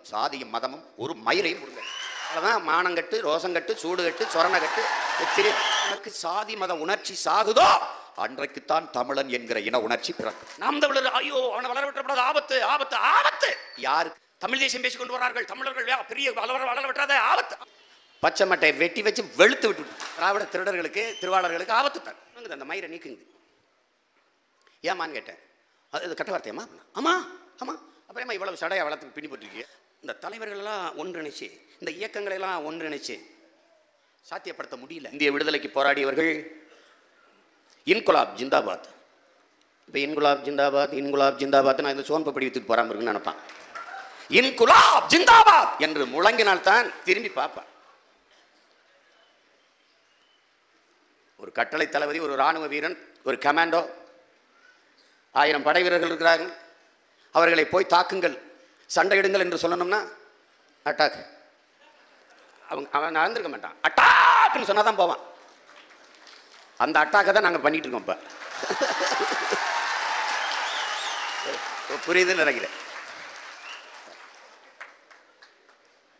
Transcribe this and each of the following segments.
சாதியும் மதமும் ஒரு மயிரையும் கொடுங்க. அவ்வளோதான். மானங்கட்டு, ரோசங்கட்டு, சூடுகட்டு, சொரணகட்டு, எனக்கு சாதி மத உணர்ச்சி சாகுதோ அன்றைக்குத்தான் தமிழன் என்கிற இன உணர்ச்சி பிறக்கும். நாம் தமிழர் ஐயோ அவனை வளர விட்டப்படாது, ஆபத்து ஆபத்து ஆபத்து. யாருக்கு? தமிழ் தேசியம் பேசிக் கொண்டு வரார்கள் தமிழர்கள், பெரிய வளர விட்டாத ஆபத்து. பச்சை மட்டையை வெட்டி வச்சு வெளுத்து விட்டு திராவிட திருடர்களுக்கு திருவாளர்களுக்கு ஆபத்து தான். அந்த மயிரை நீக்குங்க. ஏமான்னு கேட்டேன். அது கட்ட வார்த்தையம்மா? ஆமா ஆமா. அப்புறமா இவ்வளவு சடையை வளர்த்து பின்னி போட்டிருக்கீங்க. இந்த தலைவர்களெல்லாம் ஒன்றிணைச்சு, இந்த இயக்கங்களெல்லாம் ஒன்றிணைச்சு சாத்தியப்படுத்த முடியல. இந்திய விடுதலைக்கு போராடியவர்கள் இன்குலாப் ஜிந்தாபாத். இப்போ இன்குலாப் ஜிந்தாபாத் இன்குலாப் ஜிந்தாபாத் நான் இந்த சோன்பு படிவத்துக்கு போறாம இருக்குன்னு நினைப்பான். இன்குலாப் ஜிந்தாபாத் என்று முழங்கினால்தான் திரும்பி பார்ப்பான். ஒரு கட்டளை தளபதி, ஒரு இராணுவ வீரன், ஒரு கமாண்டோ, 1000 படை வீரர்கள் இருக்கிறார்கள், அவர்களை போய் தாக்குங்கள், சண்டையிடுங்கள் என்று சொல்லணும்னா அட்டாக். அவன் நடந்திருக்க மாட்டான். அட்டாக்னு சொன்னா தான் போவான். அந்த அட்டாக்கை தான் நாங்கள் பண்ணிட்டு இருக்கோம். இப்போ புரியுதுன்னு நினைக்கிறேன்.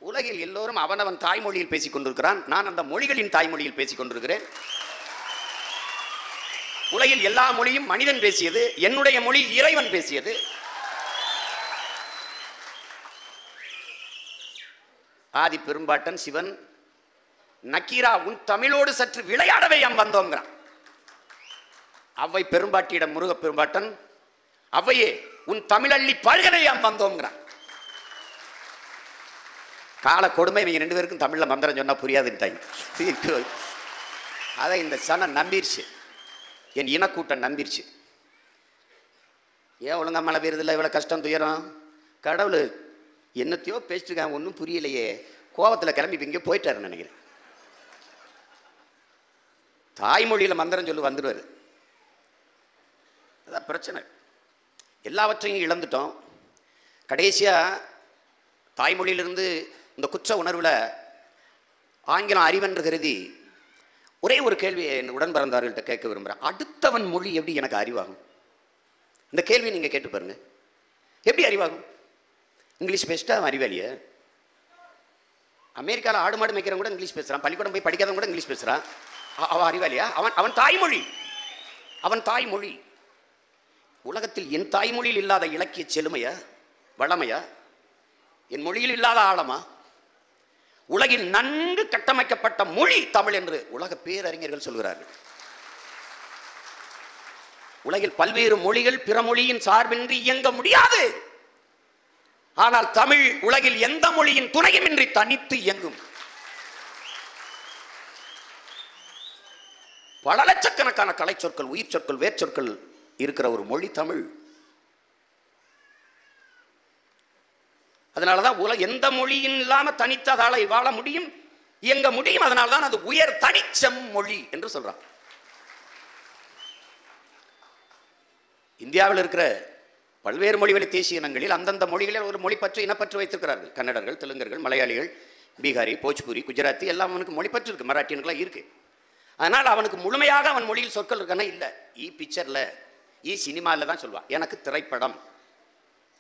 உலகில் எல்லோரும் அவனவன் தாய்மொழியில் பேசிக் கொண்டிருக்கிறான். நான் அந்த மொழிகளின் தாய்மொழியில் பேசிக் கொண்டிருக்கிறேன். உலகில் எல்லா மொழியும் மனிதன் பேசியது, என்னுடைய மொழி இறைவன் பேசியது. ஆதி பெரும்பாட்டன் சிவன் நக்கீரா உன் தமிழோடு சற்று விளையாடவே யாம் வந்தோங்கிறான். அவ்வை பெரும்பாட்டியிடம் முருக பெரும்பாட்டன் அவ்வையே உன் தமிழள்ளி பழகவே யாம் வந்தோங்கிறான். கால கொடுமை. இவங்க 2 பேருக்கும் தமிழ்ல மந்திரம் சொன்னா புரியாதுன்ட்டாங்க. அதை இந்த சனம் நம்பிருச்சு, என் இனக்கூட்டம் நம்பிருச்சு. ஏன் ஒழுங்கா மழை பெய்யறதில்லை, இவ்வளோ கஷ்டம் துயரம்? கடவுள் என்னத்தையோ பேசிட்டுருக்காங்க, ஒன்றும் புரியலையே. கோபத்தில் கிளம்பி இங்கே போயிட்டாருன்னு நினைக்கிறேன். தாய்மொழியில் மந்திரம் சொல்லி வந்துடுவார். அதான் பிரச்சனை. எல்லாவற்றையும் இழந்துட்டோம். கடைசியாக தாய்மொழியிலிருந்து இந்த குற்ற உணர்வில் ஆங்கிலம் அறிவென்று கருதி ஒரே ஒரு கேள்வி என் உடன் பிறந்தவர்கள்ட்ட கேட்க விரும்புகிறேன். அடுத்தவன் மொழி எப்படி எனக்கு அறிவாகும்? இந்த கேள்வி நீங்கள் கேட்டு பாருங்க. எப்படி அறிவாகும்? இங்கிலீஷ் பேசிட்டா அவன் அறிவாளிய? அமெரிக்காவில் ஆடு மாடு மேய்க்கிறவன் கூட இங்கிலீஷ் பேசுகிறான், பள்ளிக்கூடம் போய் படிக்காதவன் கூட இங்கிலீஷ் பேசுகிறான். அவன் அறிவாளியா? அவன் தாய்மொழி, அவன் தாய்மொழி. உலகத்தில் என் தாய்மொழியில் இல்லாத இலக்கிய செழுமையா, வளமையா, என் மொழியில் இல்லாத ஆழமா? உலகில் நன்கு கட்டமைக்கப்பட்ட மொழி தமிழ் என்று உலக பேரறிஞர்கள் சொல்கிறார்கள். உலகில் பல்வேறு மொழிகள் பிற மொழியின் சார்பின்றி இயங்க முடியாது. ஆனால் தமிழ் உலகில் எந்த மொழியின் துணையுமின்றி தனித்து இயங்கும். பல லட்சக்கணக்கான கலை சொற்கள், உயிர் சொற்கள், வேர்ச்சொற்கள் இருக்கிற ஒரு மொழி தமிழ். அதனாலதான் எந்த மொழியின் இல்லாம தனித்ததால வாழ முடியும், இயங்க முடியும். அதனால்தான் அது உயர் தனிச்சம் மொழி என்று சொல்றான். இந்தியாவில் இருக்கிற பல்வேறு மொழிவழி தேசிய இனங்களில் அந்தந்த மொழிகளில் ஒரு மொழிப்பற்று இனப்பற்று வைத்திருக்கிறார்கள். கன்னடர்கள், தெலுங்கர்கள், மலையாளிகள், பீகாரி, போஜ்பூரி, குஜராத்தி எல்லாம் அவனுக்கு மொழிப்பற்று இருக்கு. மராட்டியனுக்குலாம் இருக்கு. அதனால் அவனுக்கு முழுமையாக அவன் மொழியில் சொற்கள் இருக்கானா இல்லை. ஈ பிக்சரில், ஈ சினிமாவில் தான் சொல்லுவான். எனக்கு திரைப்படம்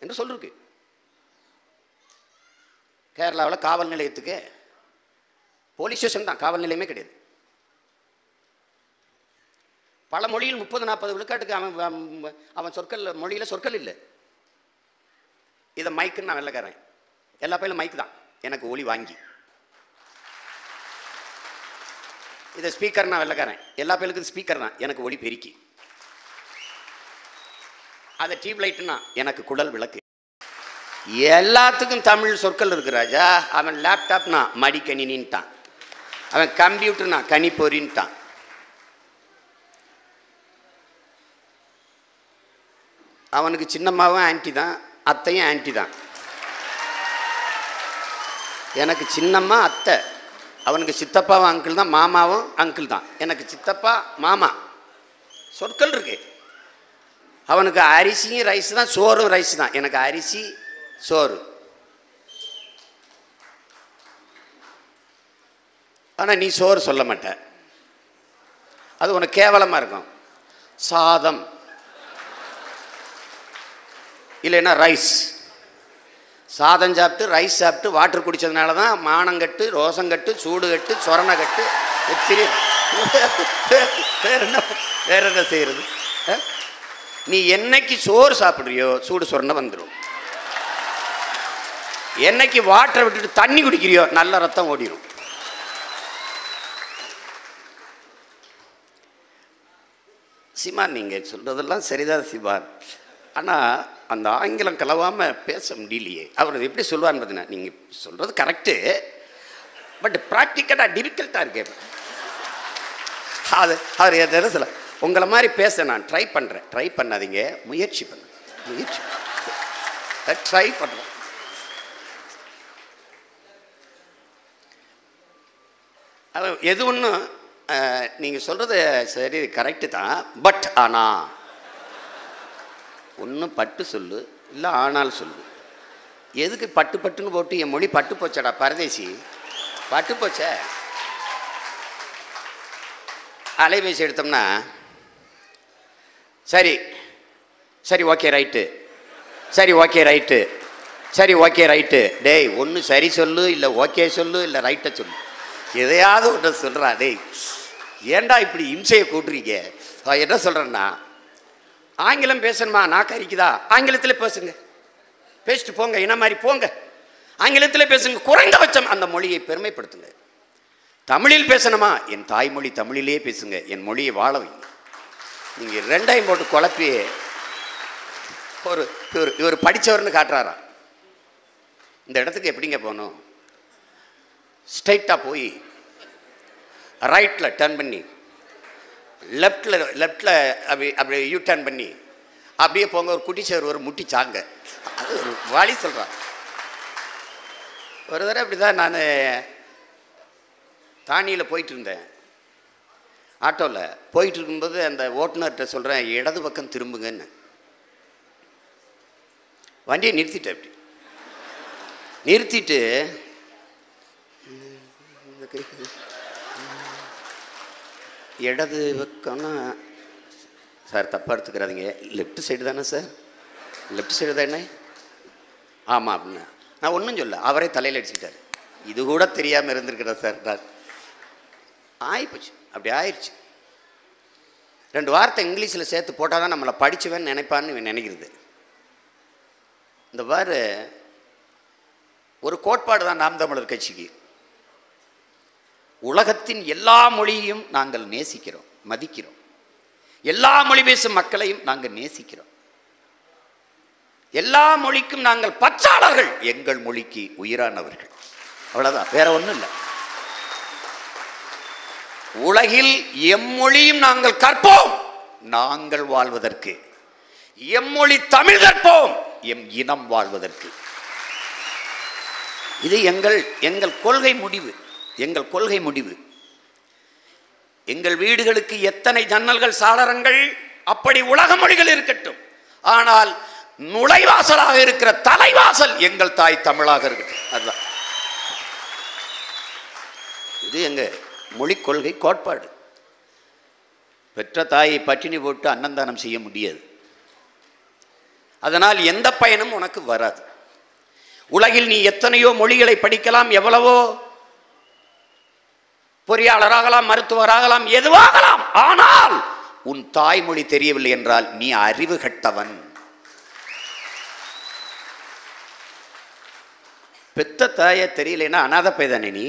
என்று சொல்லிருக்கு. கேரளாவில் காவல் நிலையத்துக்கு போலீஸ் ஸ்டேஷன் தான், காவல் நிலையமே கிடையாது. பல மொழியில் 30-40 விழுக்காட்டுக்கு அவன் சொற்கள் மொழியில் சொற்கள் இல்லை. இதை மைக்குன்னு நான் வெள்ளைக்காரன். எல்லா பயிலும் மைக்கு தான் எனக்கு ஒலி வாங்கி. இதை ஸ்பீக்கர் நான் வெள்ளைக்காரன். எல்லா பயிலுக்கும் ஸ்பீக்கர் தான் எனக்கு ஒலி பெருக்கி. அதை டியூப் லைட்டுன்னா எனக்கு குடல் விளக்கு. எல்லாத்துக்கும் தமிழ் சொற்கள் இருக்கு ராஜா. அவன் லேப்டாப்னா மடிக்கணினின்ட்டான், அவன் கம்ப்யூட்டர்னா கணிப்பொறின்ட்டான். அவனுக்கு சின்னம்மாவும் ஆன்டி தான், அத்தையும் ஆன்டி தான். எனக்கு சின்னம்மா அத்தை, அவனுக்கு சித்தப்பாவும் அங்கிள் தான், மாமாவும் அங்கிள் தான். எனக்கு சித்தப்பா மாமா. சொற்கள் இருக்கு. அவனுக்கு அரிசியும் ரைஸ் தான், சோறும் ரைஸ் தான். எனக்கு அரிசி சோறு. ஆனால் நீ சோறு சொல்ல மாட்ட, அது உனக்கு கேவலமாக இருக்கும். சாதம் இல்லைன்னா ரைஸ். சாதம் சாப்பிட்டு ரைஸ் சாப்பிட்டு வாட்டர் குடித்ததுனால தான் மானங்கட்டு, ரோசங்கட்டு, சூடுகட்டு, சொரணக்கட்டு, வேற என்ன செய்யறது? நீ என்னைக்கு சோறு சாப்பிட்றியோ சூடு சொரணை வந்துடும். என்னைக்கு வாட்டரை விட்டுட்டு தண்ணி குடிக்கிறியோ நல்ல ரத்தம் ஓடிடும். சிமான், நீங்கள் சொல்கிறதெல்லாம் சரிதான் சிமான், ஆனால் அந்த ஆங்கிலம் கலவாமல் பேச முடியலையே. அவர் எப்படி சொல்லுவான்னு பார்த்தீங்கன்னா, நீங்கள் சொல்கிறது கரெக்டு, பட் ப்ராக்டிக்கலாக டிஃபிகல்ட்டாக இருக்கேன். அவர் எதாவது சொல்ல, உங்களை மாதிரி பேச நான் ட்ரை பண்ணுறேன். ட்ரை பண்ணாதீங்க, முயற்சி ட்ரை பண்ணுறேன். அது எது ஒன்றும் நீங்கள் சொல்கிறது சரி கரெக்டு தான், பட் ஆனால் ஒன்றும் பட்டு சொல்லு, இல்லை ஆனால் சொல்லு. எதுக்கு பட்டு பட்டுன்னு போட்டு என் மொழி பட்டு போச்சடா பரதேசி, பட்டு போச்ச. அலைபேசி எடுத்தோம்னா சரி சரி ஓகே ரைட்டு, சரி ஓகே ரைட்டு, சரி ஓகே ரைட்டு. டேய், ஒன்று சரி சொல்லு, இல்லை ஓகே சொல்லு, இல்லை ரைட்டை சொல்லு, எதையாவது ஒன்று சொல்கிறா. டேய், ஏண்டா இப்படி இம்சையை கூட்டுறீங்க? என்ன சொல்கிறேன்னா, ஆங்கிலம் பேசணுமா, நாக்கு அரிக்குதா, ஆங்கிலத்தில் பேசுங்க, பேசிட்டு போங்க, என்ன மாதிரி போங்க, ஆங்கிலத்தில் பேசுங்க, குறைந்தபட்சம் அந்த மொழியை பெருமைப்படுத்துங்க. தமிழில் பேசணுமா, என் தாய்மொழி தமிழிலே பேசுங்க, என் மொழியை வாழ வைங்க. நீங்கள் ரெண்டையும் போட்டு குழப்பி இவர் படித்தவர்னு காட்டுறாரா. இந்த இடத்துக்கு எப்படிங்க போகணும்? ஸ்ட்ரைட்டாக போய் ரைட்டில் டர்ன் பண்ணி லெஃப்டில் அப்படி யூ டர்ன் பண்ணி அப்படியே போங்க, ஒரு குட்டிச்சவர் ஒரு முட்டி சாங்க, அது ஒரு வழி சொல்கிறான். ஒரு தடவை அப்படி தான் நான் தானியில் போயிட்டு இருந்தேன், ஆட்டோவில் போயிட்டு இருக்கும்போது அந்த ஓட்டுநர்கிட்ட சொல்கிறேன், இடது பக்கம் திரும்புங்கன்னு. வண்டியை நிறுத்திட்டேன். அப்படி நிறுத்திட்டு இடது பக்கம்னா, சார் தப்பாக எடுத்துக்கிறாதீங்க, லெஃப்ட் சைடு தானே சார், லெஃப்ட் சைடு தானே, ஆமாம் அப்படின்னா நான் ஒன்றும் சொல்ல, அவரே தலையில் அடிச்சுக்கிட்டார். இது கூட தெரியாமல் இருந்திருக்கிறேன் சார் நான். ஆயிப்போச்சு, அப்படி ஆயிடுச்சு. 2 வார்த்தை இங்கிலீஷில் சேர்த்து போட்டால் தான் நம்மளை படிச்சுவேன்னு நினைப்பான்னு நினைக்கிறது. இந்த பாரு, ஒரு கோட்பாடு தான் நாம் தமிழர் கட்சிக்கு. உலகத்தின் எல்லா மொழியையும் நாங்கள் நேசிக்கிறோம், மதிக்கிறோம். எல்லா மொழி பேசும் மக்களையும் நாங்கள் நேசிக்கிறோம். எல்லா மொழிக்கும் நாங்கள் பற்றாளர்கள், எங்கள் மொழிக்கு உயிரானவர்கள். அவ்வளோதான், வேற ஒன்றும் இல்லை. உலகில் எம்மொழியும் நாங்கள் கற்போம், நாங்கள் வாழ்வதற்கு. எம்மொழி தமிழ் கற்போம், எம் இனம் வாழ்வதற்கு. இது எங்கள் கொள்கை முடிவு, எங்கள் கொள்கை முடிவு. எங்கள் வீடுகளுக்கு எத்தனை ஜன்னல்கள் சாளரங்கள், அப்படி உலக மொழிகள் இருக்கட்டும், ஆனால் நுழைவாசலாக இருக்கிற தலைவாசல் எங்கள் தாய் தமிழாக இருக்கட்டும். அதுதான் இது எங்க மொழி கொள்கை கோட்பாடு. பெற்ற தாயை பட்டினி போட்டு அன்னதானம் செய்ய முடியாது, அதனால் எந்த பயனும் உனக்கு வராது. உலகில் நீ எத்தனையோ மொழிகளை படிக்கலாம், எவ்வளவோ பொறியாளராகலாம், மருத்துவராகலாம், எதுவாகலாம், ஆனால் உன் தாய்மொழி தெரியவில்லை என்றால் நீ அறிவு கட்டவன். பெத்த தாயை தெரியலைன்னா அநாத பைதானே நீ.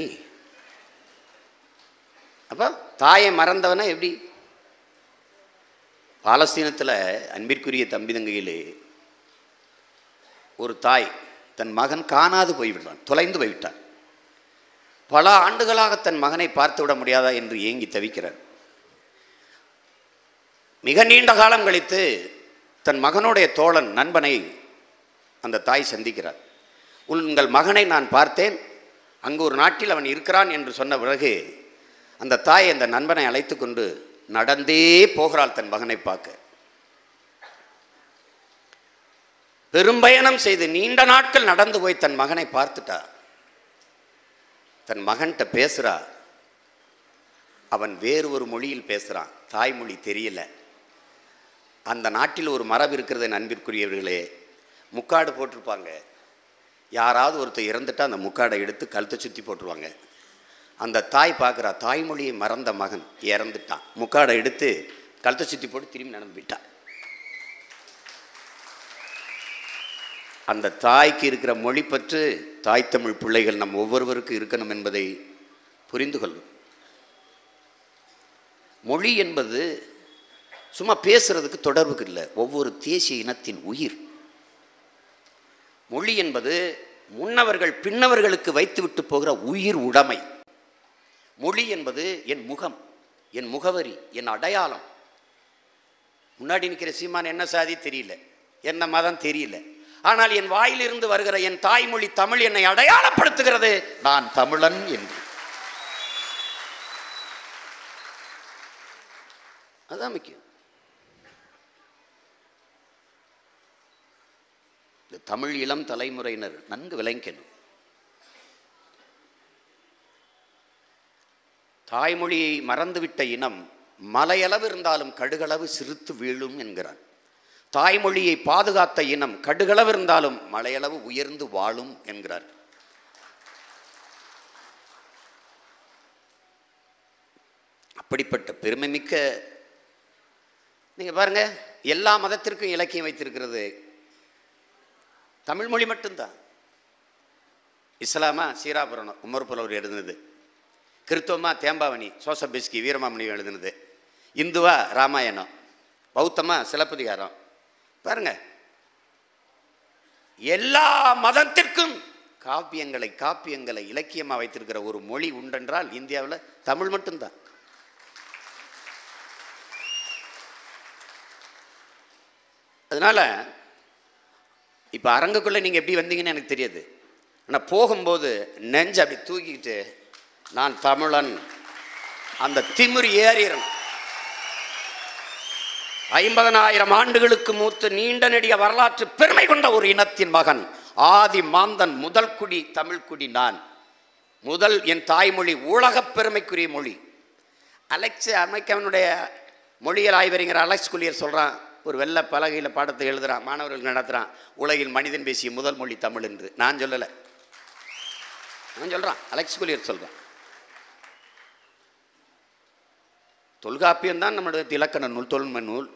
அப்போ தாயை மறந்தவனா எப்படி? பாலஸ்தீனத்தில் அன்பிற்குரிய தம்பி தங்கையிலே ஒரு தாய் தன் மகன் காணாது போய்விட்டான், தொலைந்து போய்விட்டான். பல ஆண்டுகளாக தன் மகனை பார்த்து விட முடியாதா என்று ஏங்கி தவிக்கிறார். மிக நீண்ட காலம் கழித்து தன் மகனுடைய தோழன் நண்பனை அந்த தாய் சந்திக்கிறார். உங்கள் மகனை நான் பார்த்தேன், அங்கு ஒரு நாட்டில் அவன் இருக்கிறான் என்று சொன்ன பிறகு அந்த தாய் அந்த நண்பனை அழைத்து கொண்டு நடந்தே போகிறாள் தன் மகனை பார்க்க. பெரும்பயணம் செய்து நீண்ட நாட்கள் நடந்து போய் தன் மகனை பார்த்துட்டா. தன் மகன்கிட்ட பேசுகிறா. அவன் வேறு ஒரு மொழியில் பேசுகிறான், தாய்மொழி தெரியல. அந்த நாட்டில் ஒரு மரபு இருக்கிறது அன்பிற்குரியவர்களே, முக்காடு போட்டிருப்பாங்க. யாராவது ஒருத்தர் இறந்துட்டா அந்த முக்காடை எடுத்து கழுத்தை சுற்றி போட்டுருவாங்க. அந்த தாய் பார்க்குறா, தாய்மொழியை மறந்த மகன் இறந்துட்டான், முக்காடை எடுத்து கழுத்தை சுற்றி போட்டு திரும்பி நடந்து போயிட்டான். அந்த தாய்க்கு இருக்கிற மொழி பற்று தாய் தமிழ் பிள்ளைகள் நம் ஒவ்வொருவருக்கும் இருக்கணும் என்பதை புரிந்து கொள்ளும். மொழி என்பது சும்மா பேசுறதுக்கு தொடர்புக்கு இல்லை, ஒவ்வொரு தேசிய இனத்தின் உயிர். மொழி என்பது முன்னவர்கள் பின்னவர்களுக்கு வைத்துவிட்டு போகிற உயிர் உடைமை. மொழி என்பது என் முகம், என் முகவரி, என் அடையாளம். முன்னாடி நிற்கிற சீமான் என்ன சாதி தெரியல, என்ன மதம் தெரியல, ஆனால் என் வாயிலிருந்து வருகிற என் தாய்மொழி தமிழ் என்னை அடையாளப்படுத்துகிறது, நான் தமிழன் என்று. அதுதான் முக்கியம். இந்த தமிழ் இளம் தலைமுறையினர் நன்கு விளங்கணும். தாய்மொழியை மறந்துவிட்ட இனம் மலையளவு இருந்தாலும் கடுகளவு சிறுத்து வீழும் என்கிறார். தாய்மொழியை பாதுகாத்த இனம் கடுகளவு இருந்தாலும் மலையளவு உயர்ந்து வாழும் என்கிறார். அப்படிப்பட்ட பெருமைமிக்க, நீங்க பாருங்க, எல்லா மதத்திற்கும் இலக்கியம் வைத்திருக்கிறது தமிழ் மொழி மட்டும்தான். இஸ்லாமா சீராபுரணம் உமர் புலவர் எழுதுனது, கிறிஸ்தவமா தேம்பாவணி சோசபிஸ்கி வீரமாமணி எழுதுனது, இந்துவா ராமாயணம், பௌத்தமா சிலப்பதிகாரம். பாருங்க, எல்லா மதத்திற்கும் காப்பியங்களை இலக்கியமாக வைத்திருக்கிற ஒரு மொழி உண்டென்றால் இந்தியாவில் தமிழ் மட்டும்தான். அதனால இப்போ அரங்குக்குள்ளே நீங்கள் எப்படி வந்தீங்கன்னு எனக்கு தெரியாது, ஆனால் போகும்போது நெஞ்சு அப்படி தூக்கிக்கிட்டு நான் தமிழன், அந்த திமிரு ஏறிடும். 50,000 ஆண்டுகளுக்கு மூத்த நீண்ட நெடிய வரலாற்று பெருமை கொண்ட ஒரு இனத்தின் மகன், ஆதி மாந்தன், முதல் குடி தமிழ் குடி நான், முதல் என் தாய்மொழி உலகப் பெருமைக்குரிய மொழி. அமெரிக்காவினுடைய மொழியியல் ஆய்வறிஞர் அலெக்ஸ் குலியர் சொல்கிறான், ஒரு வெள்ளை பலகையில் பாடத்தை எழுதுகிறான், மாணவர்கள் நடத்துகிறான், உலகில் மனிதன் பேசிய முதல் மொழி தமிழ் என்று. நான் சொல்லலை, நான் சொல்கிறான், அலெக்ஸ் குலியர் சொல்கிறான். தொல்காப்பியம்தான் நம்முடைய இலக்கண நூல், தொன்மை நூல்.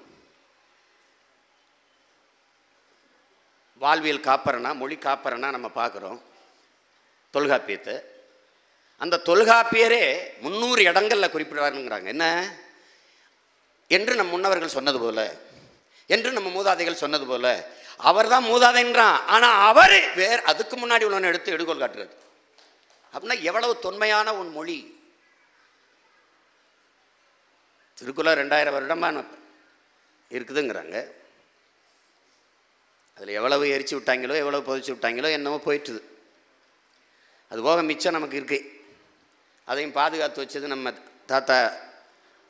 வாழ்வியல் காப்பறனா, மொழி காப்பறனா நம்ம பார்க்குறோம் தொல்காப்பியத்தை. அந்த தொல்காப்பியரே 300 இடங்களில் குறிப்பிடுவாருங்கிறாங்க. என்ன என்று நம் முன்னவர்கள் சொன்னது போல, என்று நம்ம மூதாதைகள் சொன்னது போல, அவர் தான் மூதாதைன்றான். ஆனால் அவர் வேறு அதுக்கு முன்னாடி உள்ளவனை எடுத்து எடுகோல் காட்டுறது. அப்படின்னா எவ்வளவு தொன்மையான ஒரு மொழி. திருக்குறள் 2000 வருடமாக இருக்குதுங்கிறாங்க. அதில் எவ்வளவு எரிச்சு விட்டாங்களோ, எவ்வளவு புதைச்சி விட்டாங்களோ என்னவோ போயிட்டுது. அதுபோக மிச்சம் நமக்கு இருக்கு. அதையும் பாதுகாத்து வச்சது நம்ம தாத்தா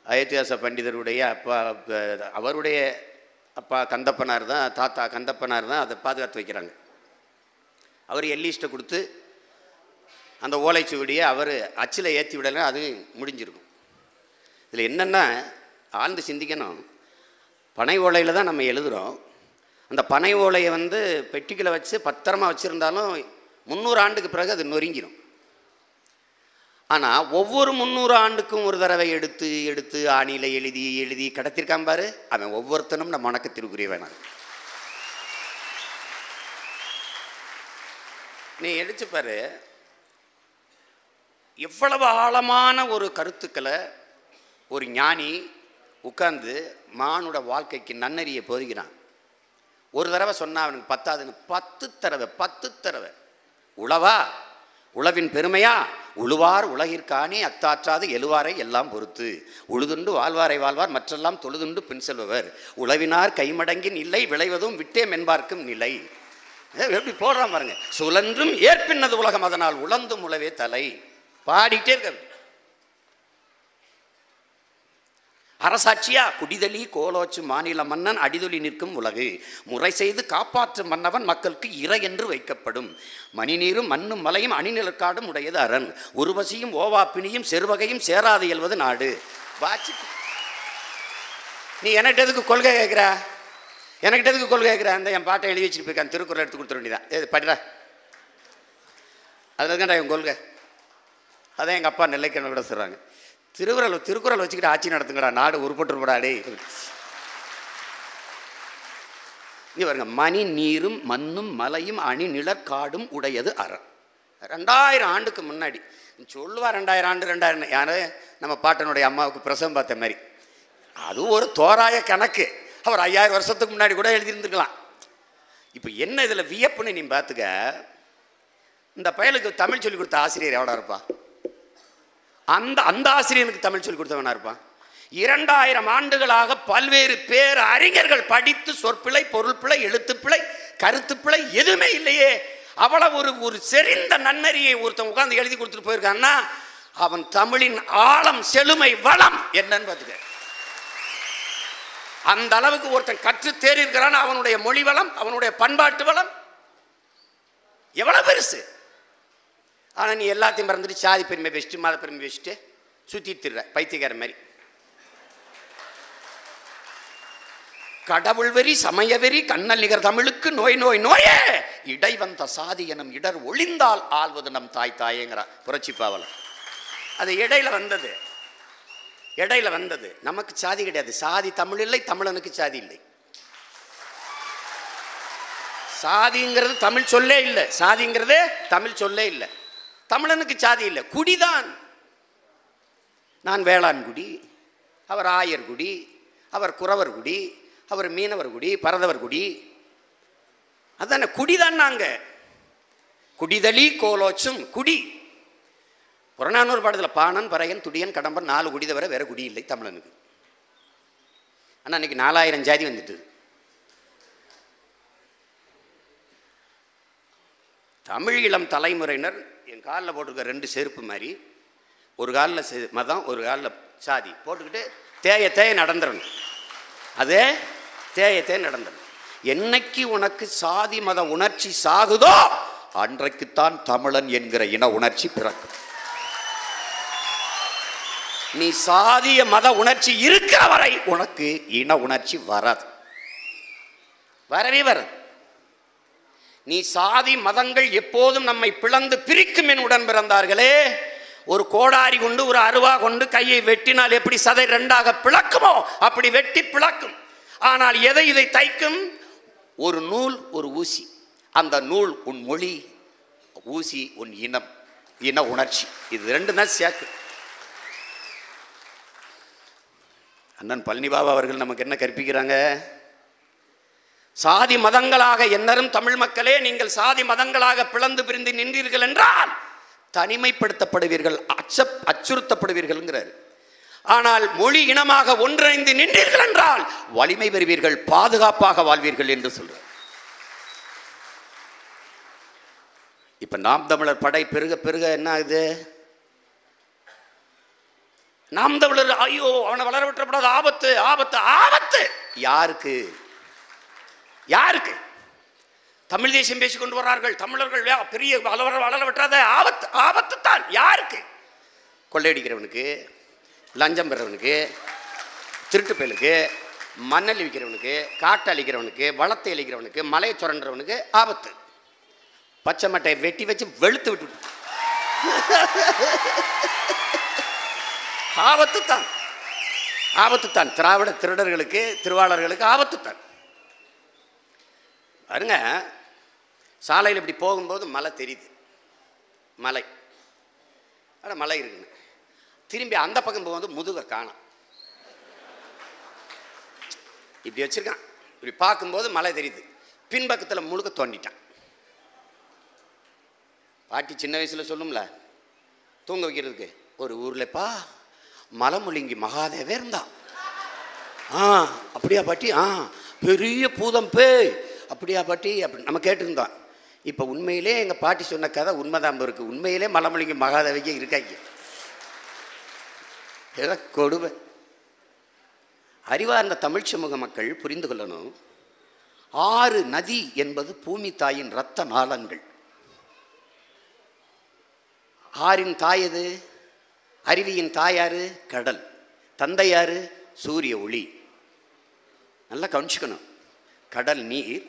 அயோத்தியாச பண்டிதருடைய அப்பா, அவருடைய அப்பா கந்தப்பனார் தான், தாத்தா கந்தப்பனார் தான் அதை பாதுகாத்து வைக்கிறாங்க. அவர் எல்லீஸ்ட்டை கொடுத்து அந்த ஓலைச்சுவடியை அவர் அச்சில் ஏற்றி விடலை, அது முடிஞ்சிருக்கும். இதில் என்னென்னா ஆழ்ந்து சிந்திக்கணும். பனை ஓலையில் தான் நம்ம எழுதுகிறோம். அந்த பனை ஓலையை பெட்டிகளை வச்சு பத்திரமா வச்சுருந்தாலும் 300 ஆண்டுக்கு பிறகு அது நொறுங்கிடும். ஆனால் ஒவ்வொரு 300 ஆண்டுக்கும் ஒரு தடவை எடுத்து எடுத்து ஆணியில் எழுதி எழுதி கடத்திருக்கான் பாரு, அவன் ஒவ்வொருத்தனும் நம்ம வணக்கத்திற்குரிய வேணாம். நீ எடுத்துப்பாரு, எவ்வளவு ஆழமான ஒரு கருத்துக்களை ஒரு ஞானி உட்கார்ந்து மானுட வாழ்க்கைக்கு நன்னறியை போதுகிறான். ஒரு தடவை சொன்னா அவனுக்கு பத்தாதுன்னு 10 தடவை உழவா உழவின் பெருமையா, உழுவார் உலகிற்கானே அத்தாற்றாது எழுவாரை எல்லாம் பொறுத்து, உழுதுண்டு வாழ்வாரை வாழ்வார் மற்றெல்லாம் தொழுதுண்டு பின் செல்பவர், உழவினார் கைமடங்கின் இல்லை விளைவதும் விட்டேம் என்பார்க்கும் நிலை. எப்படி போடுறான் பாருங்க. சுழன்றும் ஏற்பின்னது உலகம் அதனால் உழந்தும் உழவே தலை. பாடிட்டே இருக்க. அரசாட்சியா குடிதலி கோலோச்சு மாநில மன்னன் அடிதொலி நிற்கும் உலகு, முறை செய்து காப்பாற்றும் மன்னவன் மக்களுக்கு இறை என்று வைக்கப்படும், மணிநீரும் மண்ணும் மலையும் அணிநிலக்காடும் உடையது அரண், உருவசியும் ஓவாப்பினியும் செருவகையும் சேராது இயல்வது நாடு. வாட்சி நீ என்கிட்ட எதுக்கு கொள்கை கேட்குற, என்கிட்ட எதுக்கு கொள்கை கேட்குற? அந்த என் பாட்டை எழுதி வச்சுட்டு போயிருக்கான், திருக்குறள் எடுத்து கொடுத்துட வேண்டியதான். படிடா அதில் இருக்கா என் கொள்கை. அதான் எங்கள் அப்பா நெல்லைக்கிழமை விட சொல்கிறாங்க, திருக்குறள் வச்சுக்கிட்டு ஆட்சி நடத்துங்கடா, நாடு உருப்பட்டுருப்படாடே. இங்கே பாருங்க, மணி நீரும் மண்ணும் மலையும் அணி நிழற்காடும் உடையது அறம். 2000 ஆண்டுக்கு முன்னாடி சொல்லுவா, 2000 ஆண்டு 2000 யாரு நம்ம பாட்டனுடைய அம்மாவுக்கு பிரசவம் பார்த்த மாதிரி. அது ஒரு தோராய கணக்கு. அவர் 5000 வருஷத்துக்கு முன்னாடி கூட எழுதியிருந்துருக்கலாம். இப்போ என்ன இதில் வியப்புன்னு நீ பார்த்துக்க, இந்த பயலுக்கு தமிழ் சொல்லி கொடுத்த ஆசிரியர் எவ்வளோ இருப்பா? அந்த ஆசிரியனுக்கு தமிழ் சொல்லி கொடுத்தவனா இருப்பான்? 2000 ஆண்டுகளாக பல்வேறு பேர் அறிஞர்கள் படித்து சொற்பிழை, பொருள்பிழை, எழுத்துப்பிழை, கருத்துப்பிழை எதுவுமே இல்லையே. அவ்வளவு ஒரு செறிந்த நன்னறியை ஒருத்தன் உட்கார்ந்து எழுதி கொடுத்துட்டு போயிருக்கான்னா அவன் தமிழின் ஆழம், செழுமை, வளம் என்னன்னு பார்த்துக்க. அந்த அளவுக்கு ஒருத்தன் கற்று தேறி இருக்கிறான். அவனுடைய மொழி வளம், அவனுடைய பண்பாட்டு வளம் எவ்வளவு பெருசு. ஆனா நீ எல்லாத்தையும் மறந்துட்டு சாதி பெருமை வச்சுட்டு மத பெருமை வச்சுட்டு சுத்திட்டு திர்ற பைத்தியக்கார மாதிரி. கடவுள் வெறி, சமய வெறி, கண்ணல் நிகர் தமிழுக்கு நோய் நோய் நோயே, இடை வந்த சாதி எனும் இடர் ஒளிந்தால் ஆள்வது நம் தாய் தாயேங்கிறா புரட்சி பாவலர். அது இடையில வந்தது. நமக்கு சாதி கிடையாது. சாதி தமிழ் இல்லை, தமிழனுக்கு சாதி இல்லை. சாதிங்கிறது தமிழ் சொல்லே இல்லை. சாதிங்கிறது தமிழ் சொல்லே இல்லை. தமிழனுக்கு சாதி இல்லை. குடிதான். நான் வேளாண் குடி, அவர் ஆயர் குடி, அவர் குறவர் குடி, அவர் மீனவர் குடி, பரதவர் குடி. அதான குடிதான். நாங்க குடிதளி கோலோச்சும் குடி. புறநானூறு பாடத்தில் பாணன், பறையன், துடியன், கடம்பன் 4 குடி தவிர வேற குடி இல்லை தமிழனுக்கு. ஆனால் இன்னைக்கு 4000 ஜாதி வந்துட்டு. தமிழ் இளம் தலைமுறையினர் என் காலில் போட்டிருக்க 2 செருப்பு மாதிரி, ஒரு காலில் மதம், ஒரு காலில் சாதி போட்டுக்கிட்டு தேய நடந்துடணும். அதே தேய நடந்துடணும். என்னைக்கு உனக்கு சாதி மத உணர்ச்சி சாகுதோ அன்றைக்குத்தான் தமிழன் என்கிற இன உணர்ச்சி பிறக்கும். நீ சாதிய மத உணர்ச்சி இருக்கிற வரை உனக்கு இன உணர்ச்சி வராது, வரவே வராது. நீ சாதி மதங்கள் எப்போதும் நம்மை பிளந்து பிரிக்கும் என் உடன் பிறந்தார்களே. ஒரு கோடாரி கொண்டு ஒரு அருவா கொண்டு கையை வெட்டினால் எப்படி சதை 2ஆக பிளக்குமோ அப்படி வெட்டி பிளக்கும். ஆனால் இதை தைக்கும்? ஒரு நூல், ஒரு ஊசி. அந்த நூல் உன் மொழி, ஊசி உன் இனம், இன உணர்ச்சி. இது 2 தான் சேர்க்கு. அண்ணன் பழனி பாபா அவர்கள் நமக்கு என்ன கற்பிக்கிறாங்க? சாதி மதங்களாக என்னரும் தமிழ் மக்களே, நீங்கள் சாதி மதங்களாக பிளந்து பிரிந்து நின்றீர்கள் என்றால் தனிமைப்படுத்தப்படுவீர்கள், அச்சுறுத்தப்படுவீர்கள். ஆனால் மொழி இனமாக ஒன்றிணைந்து நின்றீர்கள் என்றால் வலிமை பெறுவீர்கள், பாதுகாப்பாக வாழ்வீர்கள் என்று சொல்றார். இப்ப நாம் தமிழர் படை பெருக பெருக என்ன ஆகுது? நாம் தமிழர் ஐயோ அவனை வளர விட்டுறப்படாது, ஆபத்து ஆபத்து ஆபத்து. யாருக்கு? யாருக்கு? தமிழ் தேசியம் பேசிக் கொண்டு வர்றார்கள் தமிழர்கள், பெரிய வளர விட்டுறாத, ஆபத்து ஆபத்து தான். யாருக்கு? கொள்ளையடிக்கிறவனுக்கு, லஞ்சம் பெறவனுக்கு, திருட்டு பயலுக்கு, மண்ணல் விற்கிறவனுக்கு, காட்டு அழிக்கிறவனுக்கு, வளத்தை அழிக்கிறவனுக்கு, மலையை சுரண்டுறவனுக்கு ஆபத்து. பச்சை மட்டையை வெட்டி வச்சு வெளுத்து விட்டு ஆபத்து தான், ஆபத்து தான். திராவிட திருடர்களுக்கு, திருவாளர்களுக்கு ஆபத்து தான். பாருங்க, சாலையில் இப்படி போகும்போது மலை தெரியுது, மலை ஆனால் மலை இருக்குன்னு திரும்பி அந்த பக்கம் போகும்போது முதுகை காணோம். இப்படி வச்சிருக்கான், இப்படி பார்க்கும்போது மலை தெரியுது, பின்பக்கத்தில் முழுக்க தோண்டிட்டான். பாட்டி சின்ன வயசில் சொல்லும்ல, தூங்க வைக்கிறதுக்கு ஒரு ஊர்லப்பா மலைமுழுங்கி மகாதேவே இருந்தான். அப்படியா பாட்டி? பெரிய பூதம் பேய் அப்படியா பாட்டி? அப்படி நம்ம கேட்டிருந்தோம். இப்போ உண்மையிலே எங்கள் பாட்டி சொன்ன கதை உண்மைதான் இருக்குது. உண்மையிலே மலைமுழுங்கி மகாதேவிக்கே இருக்காங்க. ஏதோ கொடுமை. அறிவார்ந்த தமிழ் சமூக மக்கள் புரிந்து கொள்ளணும், 6 நதி என்பது பூமி தாயின் இரத்த நாளங்கள். 6இன் தாய் எது? அருவியின் தாயாரு? கடல். தந்தையாரு? சூரிய ஒளி. நல்லா கவனிச்சுக்கணும். கடல் நீர்,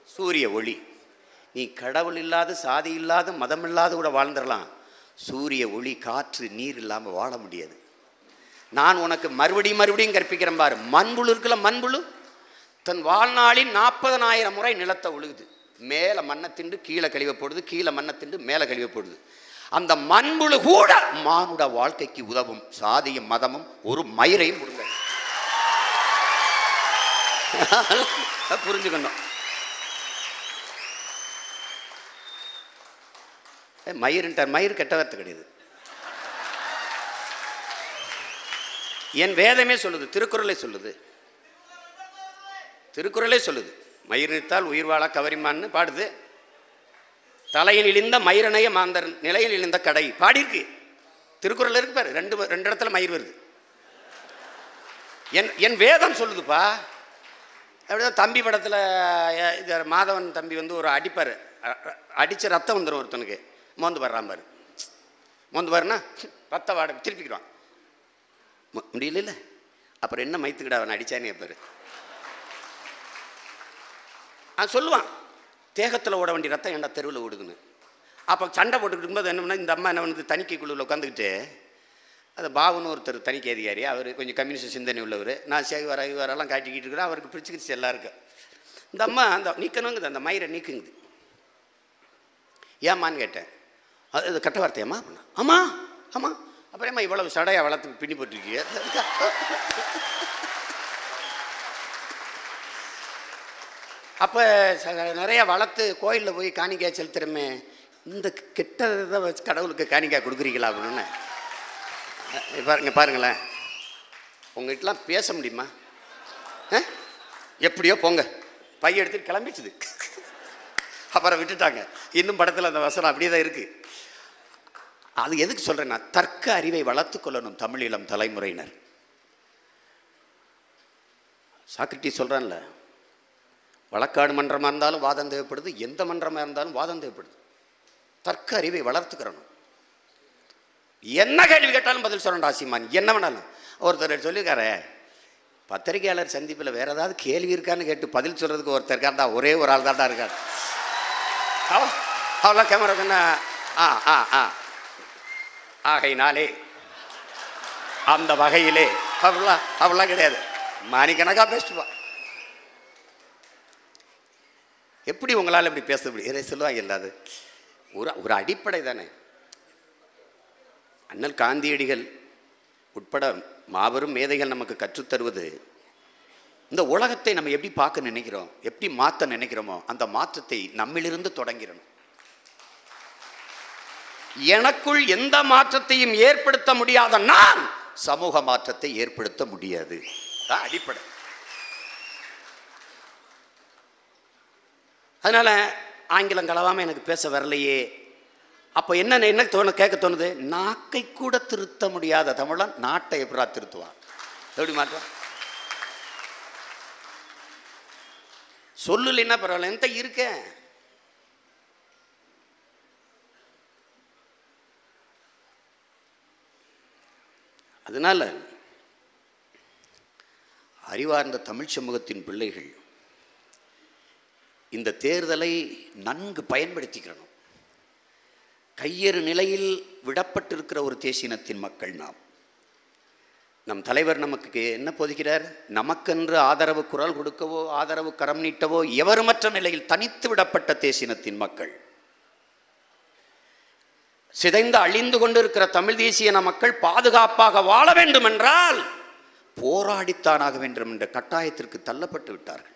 சூரிய ஒளி. நீ கடவுள் இல்லாத, சாதி இல்லாத, மதம் இல்லாத கூட வாழ்ந்துடலாம். சூரிய ஒளி, காற்று, நீர் இல்லாமல் வாழ முடியாது. நான் உனக்கு மறுபடியும் கற்பிக்கிறேன் பாரு. மண்புழு இருக்குல்ல, மண்புழு தன் வாழ்நாளில் 40,000 முறை நிலத்தை உழுகுது. மேலே மண்ணை திண்டு கீழே கழிவை போடுது, கீழே மண்ணை திண்டு மேலே கழிவை போடுது. அந்த மண்புழு கூட மானுட வாழ்க்கைக்கு உதவும். சாதியும் மதமும் ஒரு மயிரையும் கொடுங்க. புரிஞ்சுக்கணும். மயிர்ன்றார், மயிர் கெட்ட வார்த்தை கிடையாது. என் வேதமே சொல்லுது, திருக்குறளே சொல்லுது, திருக்குறளே சொல்லுது. மயிர் நிறுத்தால் உயிர் வாழ கவரிமான்னு பாடுது. தலையில் இழிந்த மயிரனைய மாந்தர் நிலையில் இழிந்த கடை பாடியிருக்கு. திருக்குறள் இருக்கு பாரு, ரெண்டு இடத்துல மயிர் வருது. என் வேதம் சொல்லுதுப்பா. அப்படிதான் தம்பி படத்தில் மாதவன் தம்பி வந்து ஒரு அடிப்பார், அடித்த ரத்தம் வந்துடும் ஒருத்தனுக்கு. மோந்து வர்றான் பாரு, மோந்து பாருன்னா ரத்த வாட திருப்பிக்கிறான். முடியல, அப்புறம் என்ன மைத்துக்கிட அவன் அடித்தானே பாரு. சொல்லுவான், தேகத்தில் ஓட வேண்டிய ரத்தம் ஏன்டா தெருவில் ஓடுதுன்னு. அப்போ சண்டை போட்டுக்கிட்டு இருக்கும்போது என்ன பண்ணால், இந்த அம்மா என்ன பண்ணுது, தணிக்கை குழுவில் உட்காந்துக்கிட்டு, அது பாபுன்னு ஒருத்தர் தணிக்கை அதிகாரி, அவர் கொஞ்சம் கம்யூனிஸ்ட் சிந்தனை உள்ளவர். நான் வரலாம் காட்டிக்கிட்டு இருக்கிறேன், அவருக்கு பிடிச்சிக்கிச்சு எல்லாருக்கும். இந்த அம்மா அந்த நீக்கணுங்குது, அந்த மயிரை நீக்குங்குது. ஏம்மான்னு கேட்டேன். அது கட்ட வார்த்தையம்மா அப்படின்னா, ஆமாம் ஆமாம். அப்புறமா இவ்வளவு சடையை வளர்த்து பின்னி போட்டிருக்கீங்க. அப்போ நிறைய வளர்த்து கோயிலில் போய் காணிக்காய் செலுத்துறமே, இந்த கெட்டதை வச்சு கடவுளுக்கு காணிக்காய் கொடுக்குறீங்களா அப்படின்னு பாருங்களேன். உங்ககிட்டலாம் பேச முடியுமா? எப்படியோ போங்க, பைய எடுத்துட்டு கிளம்பிச்சுது. அப்புறம் விட்டுட்டாங்க. இன்னும் படத்தில் அந்த வசனம் அப்படியே தான் இருக்குது. அது எதுக்கு சொல்கிறேன்னா, தர்க்க அறிவை வளர்த்து கொள்ளணும் தமிழீழம் தலைமுறையினர். சாக்ரட்டிஸ் சொல்கிறான்ல, வழக்காடு மன்றமாக இருந்தாலும் வாதம் தேவைப்படுது, எந்த மன்றமாக இருந்தாலும் வாதம் தேவைப்படுது. தர்க்க அறிவை வளர்த்துக்கிறணும். என்ன கேள்வி கேட்டாலும் பதில் சொல்லணும் ஆசிமான், என்ன வேணாலும். ஒருத்தர் சொல்லியிருக்காரு, பத்திரிகையாளர் சந்திப்பில் வேறு ஏதாவது கேள்வி இருக்கான்னு கேட்டு பதில் சொல்கிறதுக்கு ஒருத்தர் இருக்காருடா, ஒரே ஒரு ஆள் தான்டா இருக்கார். அவ்வளோ கேமரா ஆகையினாலே அந்த வகையிலே அப்படிலாம் கிடையாது. மணிக்கணக்காக பேசுவா. எப்படி உங்களால் இப்படி பேச முடியும்? இதை சொல்லுவாங்க. இல்லாது ஒரு அடிப்படை தானே. அண்ணல் காந்தியடிகள் உட்பட மாபெரும் மேதைகள் நமக்கு கற்றுத்தருவது, இந்த உலகத்தை நம்ம எப்படி பார்க்க நினைக்கிறோம், எப்படி மாற்ற நினைக்கிறோமோ அந்த மாற்றத்தை நம்மிலிருந்து தொடங்கிறோம். எனக்குள் எந்த மாற்றத்தையும் ஏற்படுத்த முடியாத நான் சமூக மாற்றத்தை ஏற்படுத்த முடியாது. அடிப்படை. அதனால ஆங்கிலம் கலவாம எனக்கு பேச வரலையே. அப்போ என்ன கேட்க தோணுது, நாக்கை கூட திருத்த முடியாத தமிழன் நாட்டை எப்படா திருத்துவான்? எப்படி மாற்றம்? சொல்லலைன்னா பரவாயில்ல, என்கிட்ட இருக்கேன். அதனால அறிவார்ந்த தமிழ் சமூகத்தின் பிள்ளைகள் இந்த தேர்தலை நன்கு பயன்படுத்திக்கிறணும். கையறு நிலையில் விடப்பட்டிருக்கிற ஒரு தேசினத்தின் மக்கள் நாம். நம் தலைவர் நமக்கு என்ன போதிக்கிறார்? நமக்கென்று ஆதரவு குரல் கொடுக்கவோ ஆதரவு கரம் நீட்டவோ எவருமற்ற நிலையில் தனித்து விடப்பட்ட தேசினத்தின் மக்கள். சிதைந்து அழிந்து கொண்டிருக்கிற தமிழ் தேசிய மக்கள் பாதுகாப்பாக வாழ வேண்டும் என்றால் போராடித்தானாக வேண்டும் என்ற கட்டாயத்திற்கு தள்ளப்பட்டு விட்டார்கள்.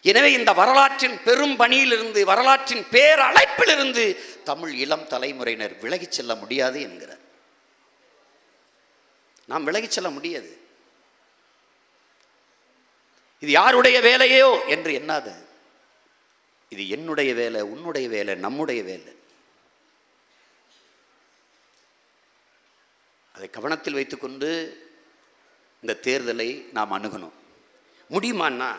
எனவே இந்த வரலாற்றின் பெரும் பணியிலிருந்து, வரலாற்றின் பேரழைப்பிலிருந்து தமிழ் இளம் தலைமுறையினர் விலகிச் செல்ல முடியாது என்கிறார். நாம் விலகிச் செல்ல முடியாது. இது யாருடைய வேலையோ என்று எண்ணாத. இது என்னுடைய வேலை, உன்னுடைய வேலை, நம்முடைய வேலை. அதை கவனத்தில் வைத்துக்கொண்டு இந்த தேர்தலை நாம் அணுகணும். முடியுமான்னா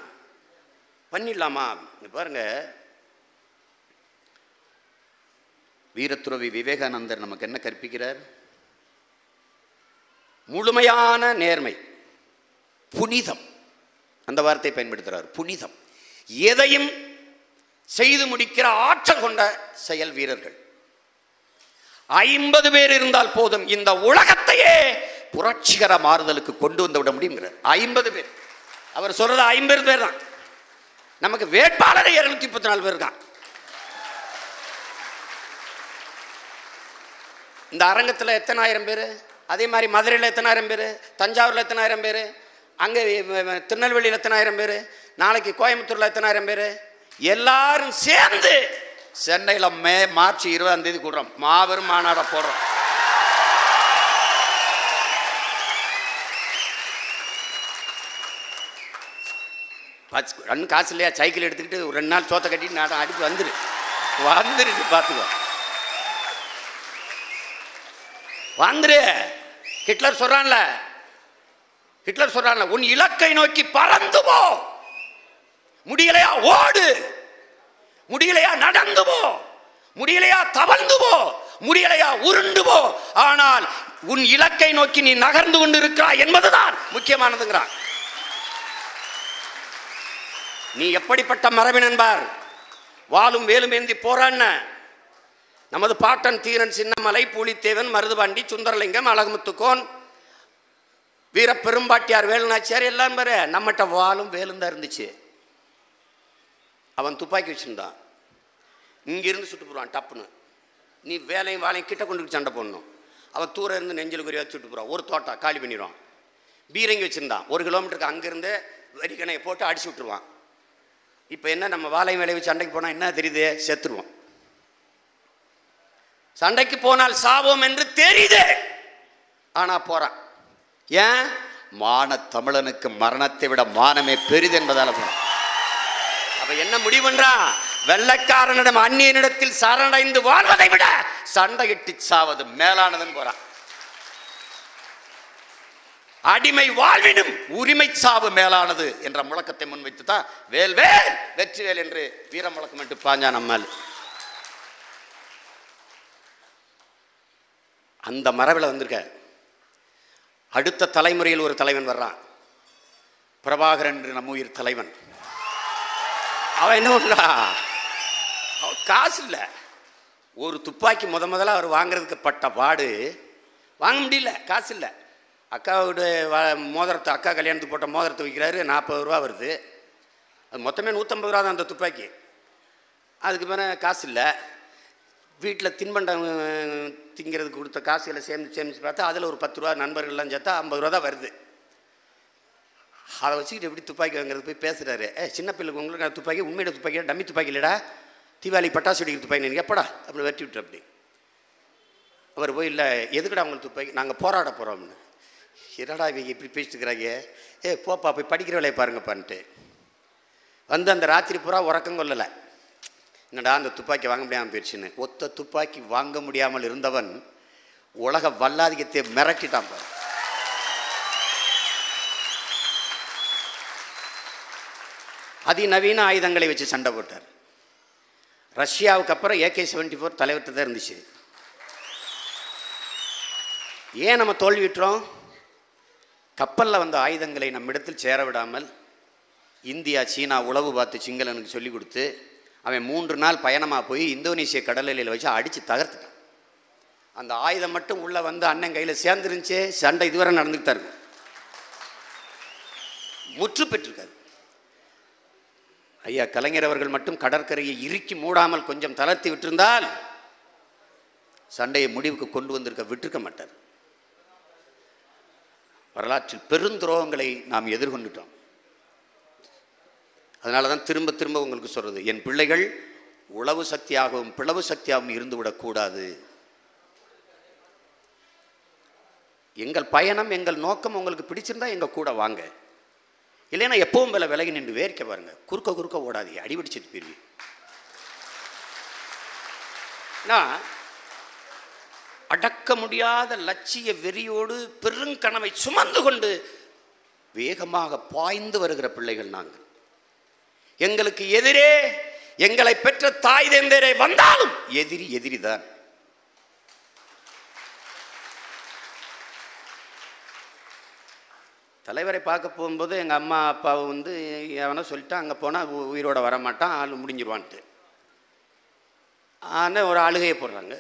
பண்ணிடலாமா? பாருங்க, வீரத்துறவி விவேகானந்தர் நமக்கு என்ன கற்பிக்கிறார்? முழுமையான நேர்மை, புனிதம், அந்த வார்த்தையை பயன்படுத்துகிறார். புனிதம். எதையும் செய்து முடிக்கிற ஆற்றல் கொண்ட செயல் வீரர்கள். 50 பேர் இருந்தால் போதும் இந்த உலகத்தையே புரட்சிகர மாறுதலுக்கு கொண்டு வந்து விட முடியுங்கிறார். 50 பேர். அவர் சொல்றது 50 பேர் தான். நமக்கு வேட்பாளர் 234 பேர் தான். இந்த அரங்கத்தில் எத்தனை ஆயிரம் பேர், அதே மாதிரி மதுரையில் எத்தனை ஆயிரம் பேர், தஞ்சாவூரில் எத்தனை ஆயிரம் பேர், அங்கே திருநெல்வேலியில் எத்தனை ஆயிரம் பேர், நாளைக்கு கோயம்புத்தூரில் எத்தனை ஆயிரம் பேர், எல்லாரும் சேர்ந்து சென்னையில் மார்ச் 20ஆம் தேதி கூடுறோம், மாபெரும் மாநாட போடுறோம். ரன் காசு இல்லையா, சைக்கிள் எடுத்துக்கிட்டு ஒரு 2 நாள் சோத்தை கட்டிட்டு நாட்டம் அடித்து வந்துரு பார்த்துக்கோ, வந்துரு. ஹிட்லர் சொல்றான்ல, உன் இலக்கை நோக்கி பறந்து போ, முடியலையா ஓடு, முடியலையா நடந்து போ, முடியலையா தவழ்ந்து போ, முடியலையா உருண்டு போ, ஆனால் உன் இலக்கை நோக்கி நீ நகர்ந்து கொண்டு இருக்கிறாய் என்பதுதான் முக்கியமானதுங்கிறான். நீ எப்படிப்பட்ட மரபினன் பார், வாளும் வேலும் ஏந்தி போராடின நமது பாட்டன் தீரன் சின்னமலை, பூலித்தேவன், மருதுபாண்டி, சுந்தரலிங்கம், அழகுமுத்துக்கோன், வீர பெரும்பாட்டியார், வேலுநாச்சியார் எல்லாம் பாரு, நம்மகிட்ட வாளும் வேலும் தான் இருந்துச்சு. அவன் துப்பாக்கி வச்சுருந்தான், இங்கிருந்து சுட்டு போடுவான் டப்புன்னு. நீ வேலையும் வாழையும் கிட்ட கொண்டு சண்டை போடணும். அவன் தூரம் இருந்து நெஞ்சில் குறி வச்சு சுட்டு போடுவான், ஒரு தோட்டா காலி பண்ணிடுவான். பீரங்கி வச்சுருந்தான், 1 கிலோமீட்டருக்கு அங்கேருந்து வெடிக்கணையை போட்டு அடிச்சு விட்டுருவான். இப்போ என்ன, நம்ம வாழையும் வேலையை வச்சு சண்டைக்கு போனால் என்ன தெரியுது, செத்துருவோம். சண்டைக்கு போனால் சாவோம் என்று தெரியுது, ஆனா போறான். ஏன்? மான தமிழனுக்கு மரணத்தை விட மானமே பெரிது என்பதால போறான். அப்ப என்ன முடிவு பண்றான்? வெள்ளைக்காரனிடம் அந்நியனிடத்தில் சரணடைந்து வாழ்வதை விட சண்டையிட்டு சாவது மேலானதுன்னு போறான். அடிமை வாழ்வினும் உரிமை சாவு மேலானது என்ற முழக்கத்தை முன்வைத்து தான் வேல் வேல் வெற்றிவேல் என்று வீர முழக்கம் என்று பாஞ்சா நம்மால். அந்த மரபில் வந்திருக்க. அடுத்த தலைமுறையில் ஒரு தலைவன் வர்றான், பிரபாகரன் என்று நம்ம உயிர் தலைவன். அவன் என்ன பண்றா, அவன் காசு இல்லை, ஒரு துப்பாக்கி முதல்ல அவர் வாங்குறதுக்கு பட்ட பாடு, வாங்க முடியல, காசு இல்லை. அக்காவோட மோதிரத்தை, அக்கா கல்யாணத்துக்கு போட்ட மோதிரத்தை விற்கிறாரு, 40 ரூபா வருது. அது மொத்தமே 150 ரூபா தான் அந்த துப்பாக்கி. அதுக்கு மேலே காசு இல்லை. வீட்டில் தின்பண்டம் திங்கிறதுக்கு கொடுத்த காசுகளை சேமிச்சு பார்த்தா அதில் ஒரு 10 ரூபா, நண்பர்கள்லாம் சேர்த்தா 50 ரூபா தான் வருது. அதை வச்சுக்கிட்டு எப்படி துப்பாக்கி வாங்குறது போய் பேசுகிறாரு. சின்ன பிள்ளைக்கு உங்களுக்கு துப்பாக்கி உண்மையோட துப்பாக்கி, டம்மி துப்பாக்கி இல்லைடா, தீபாவளி பட்டாசு வெடிக்கிற துப்பாக்கி, நீங்கள் எப்படா அப்படி வெட்டி விட்டுரு. அப்படி அவர் போய், இல்லை எதுக்கடா உங்களுக்கு துப்பாக்கி, நாங்கள் போராட போகிறோம்னு. என்னடா இவங்க இப்படி பேசிட்டு இருக்கிறாங்க, போப்பா போய் படிக்கிற வேலையை பாருங்கப்பான்ட்டு வந்து அந்த ராத்திரி பூரா உறக்கம் கொள்ளலை. என்னடா அந்த துப்பாக்கி வாங்க முடியாமல் போயிடுச்சுன்னு. ஒத்த துப்பாக்கி வாங்க முடியாமல் இருந்தவன் உலக வல்லாதிக்கத்தை மிரட்டிட்டான் பாரு. அதிநவீன ஆயுதங்களை வச்சு சண்டை போட்டார். ரஷ்யாவுக்கு அப்புறம் AK-74 தலைவர்கிட்ட தான் இருந்துச்சு. ஏன் நம்ம தோல்வியுற்றோம்? கப்பலில் வந்த ஆயுதங்களை நம்மிடத்தில் சேர விடாமல் இந்தியா, சீனா உளவு பார்த்து சிங்களனுக்கு சொல்லிக் கொடுத்து அவன் 3 நாள் பயணமாக போய் இந்தோனேசிய கடலில் வச்சு அடித்து தகர்த்துட்டான். அந்த ஆயுதம் மட்டும் உள்ளே வந்து அண்ணன் கையில் சேர்ந்துருந்துச்சே, சண்டை இதுவரை நடந்துக்கிட்டு தான் இருக்கும், முற்று பெற்றிருக்காது. ஐயா கலைஞர் அவர்கள் மட்டும் கடற்கரையை இறுக்கி மூடாமல் கொஞ்சம் தளர்த்தி விட்டிருந்தால் சண்டையை முடிவுக்கு கொண்டு விட்டிருக்க மாட்டார். வரலாற்றில் பெருந்துரோகங்களை நாம் எதிர்கொண்டுட்டோம். அதனால தான் திரும்ப திரும்ப உங்களுக்கு சொல்றது, என் பிள்ளைகள் உளவு சக்தியாகவும் பிளவு சக்தியாகவும் இருந்துவிடக்கூடாது. எங்கள் பயணம், எங்கள் நோக்கம் உங்களுக்கு பிடிச்சிருந்தா எங்க கூட வாங்க, இல்லைன்னா எப்பவும் மேல விலகி நின்று வேர்க்க பாருங்க. குறுக்க ஓடாதீங்க, அடிபிடிச்சிட்டு போயிருவீங்க. அடக்க முடியாத லட்சிய வெறியோடு பெருங்கனவை சுமந்து கொண்டு வேகமாக பாய்ந்து வருகிற பிள்ளைகள் நாங்கள். எங்களுக்கு எதிரே எங்களை பெற்ற தாய் தந்தையரே வந்தாலும் எதிரிதான். தலைவரை பார்க்க போகும்போது எங்கள் அம்மா அப்பாவை வந்து எவனோ சொல்லிட்டா, அங்கே போனால் உயிரோட வரமாட்டான், ஆள் முடிஞ்சிருவான்ட்டு. ஆனால் ஒரு அழுகையை போடுறாங்க.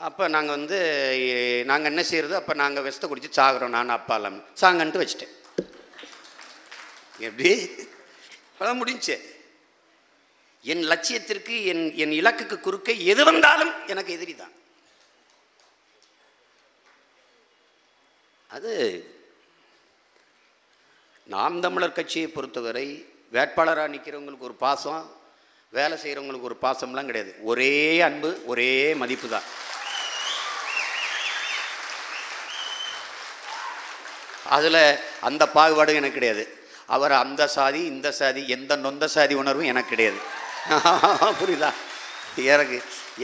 அப்போ நாங்கள் நாங்கள் என்ன செய்கிறது, அப்போ நாங்கள் விஷத்தை குடிச்சு சாகுறோம், நான் அப்பா இல்லாமல் சாங்கன்ட்டு வச்சுட்டேன். எப்படி அதான் முடிஞ்சு. என் லட்சியத்திற்கு என் இலக்குக்கு குறுக்கே எது வந்தாலும் எனக்கு எதிரி தான். அது நாம் தமிழர் கட்சியை பொறுத்தவரை வேட்பாளராக நிற்கிறவங்களுக்கு ஒரு பாசம், வேலை செய்கிறவங்களுக்கு ஒரு பாசம்லாம் கிடையாது. ஒரே அன்பு, ஒரே மதிப்பு தான். அதில் அந்த பாகுபாடும் எனக்கு கிடையாது. அவர் அந்த சாதி இந்த சாதி எந்த நொந்த சாதி உணர்வும் எனக்கு கிடையாது. புரியுதா?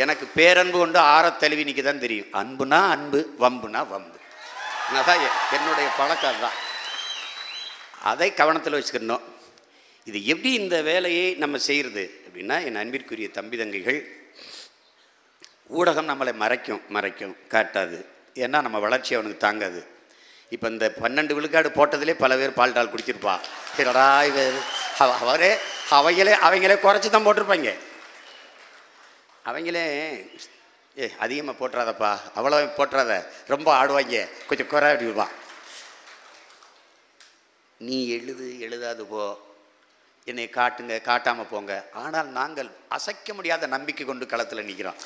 எனக்கு பேரன்பு கொண்டு ஆறத்தழுவி நிற்க தான் தெரியும். அன்புனா அன்பு, வம்புனா வம்பு. அதான் என்னுடைய பழக்கம் தான். அதை கவனத்தில் வச்சுக்கணும். இது எப்படி இந்த வேலையை நம்ம செய்கிறது அப்படின்னா, என் அன்பிற்குரிய தம்பி தங்கைகள், ஊடகம் நம்மளை மறைக்கும் காட்டாது. ஏன்னா நம்ம வளர்ச்சி அவனுக்கு தாங்காது. இப்போ இந்த 12 விழுக்காடு போட்டதிலே பல பேர் பால்டால் குடிச்சிருப்பா. சரிடா, அவங்களே குறைச்சி தான் போட்டிருப்பாங்க. அவங்களே அதிகமாக போட்டுறாதப்பா, அவ்வளோ போட்டுறாத, ரொம்ப ஆடுவாங்க, கொஞ்சம் குறை அப்படிப்பா. நீ எழுதாது போ, என்னை காட்டுங்க, காட்டாமல் போங்க. ஆனால் நாங்கள் அசைக்க முடியாத நம்பிக்கை கொண்டு களத்தில் நிற்கிறோம்.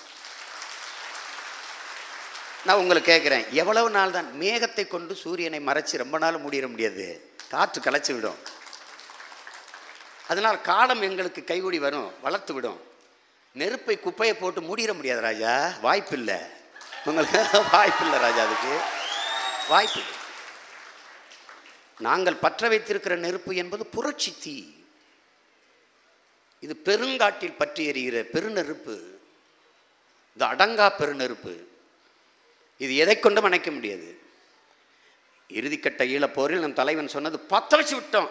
நான் உங்களுக்கு கேட்குறேன், எவ்வளவு நாள் தான் மேகத்தை கொண்டு சூரியனை மறைச்சி ரொம்ப நாள் மூடிட முடியாது, காற்று கலைச்சி விடும். அதனால் காலம் எங்களுக்கு கைகூடி வரும், வளர்த்து விடும். நெருப்பை குப்பையை போட்டு மூடிட முடியாது ராஜா, வாய்ப்பு இல்லை உங்களுக்கு, வாய்ப்பு இல்லை ராஜா, அதுக்கு வாய்ப்பு இல்லை. நாங்கள் பற்ற வைத்திருக்கிற நெருப்பு என்பது புரட்சி தீ. இது பெருங்காட்டில் பற்றி எறிகிற பெருநெருப்பு, இது அடங்கா பெருநெருப்பு. இது எதை கொண்டும் அணைக்க முடியாது. இறுதிக்கட்ட ஈழப்போரில் நம் தலைவன் சொன்னது, பற்ற வச்சு விட்டோம்,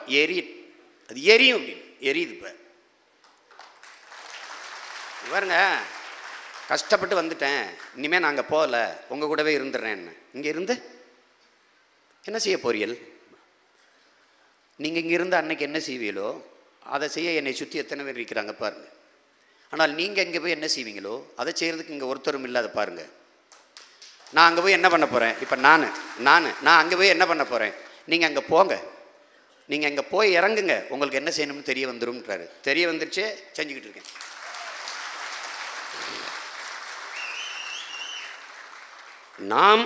அது எரியும் அப்படின்னு. எரியுது. இப்போ பாருங்க, கஷ்டப்பட்டு வந்துட்டேன், இனிமேல் நாங்கள் போகல, உங்கள் கூடவே இருந்துடுறேன். இங்கே இருந்து என்ன செய்ய போறீர்கள்? நீங்கள் இங்கே இருந்து அன்னைக்கு என்ன செய்வீங்களோ அதை செய்ய என்னை சுற்றி எத்தனை பேர் இருக்கிறாங்க பாருங்க. ஆனால் நீங்கள் இங்கே போய் என்ன செய்வீங்களோ அதை செய்கிறதுக்கு இங்கே ஒருத்தரும் இல்லாத பாருங்க. நான் அங்கே போய் என்ன பண்ண போகிறேன்? இப்போ நான் அங்கே போய் என்ன பண்ண போகிறேன்? நீங்கள் அங்கே போங்க, நீங்கள் அங்கே போய் இறங்குங்க, உங்களுக்கு என்ன செய்யணும்னு தெரிய வந்துடும்ன்றாரு. தெரிய வந்துருச்சே, செஞ்சுக்கிட்டு இருக்கேன். நாம்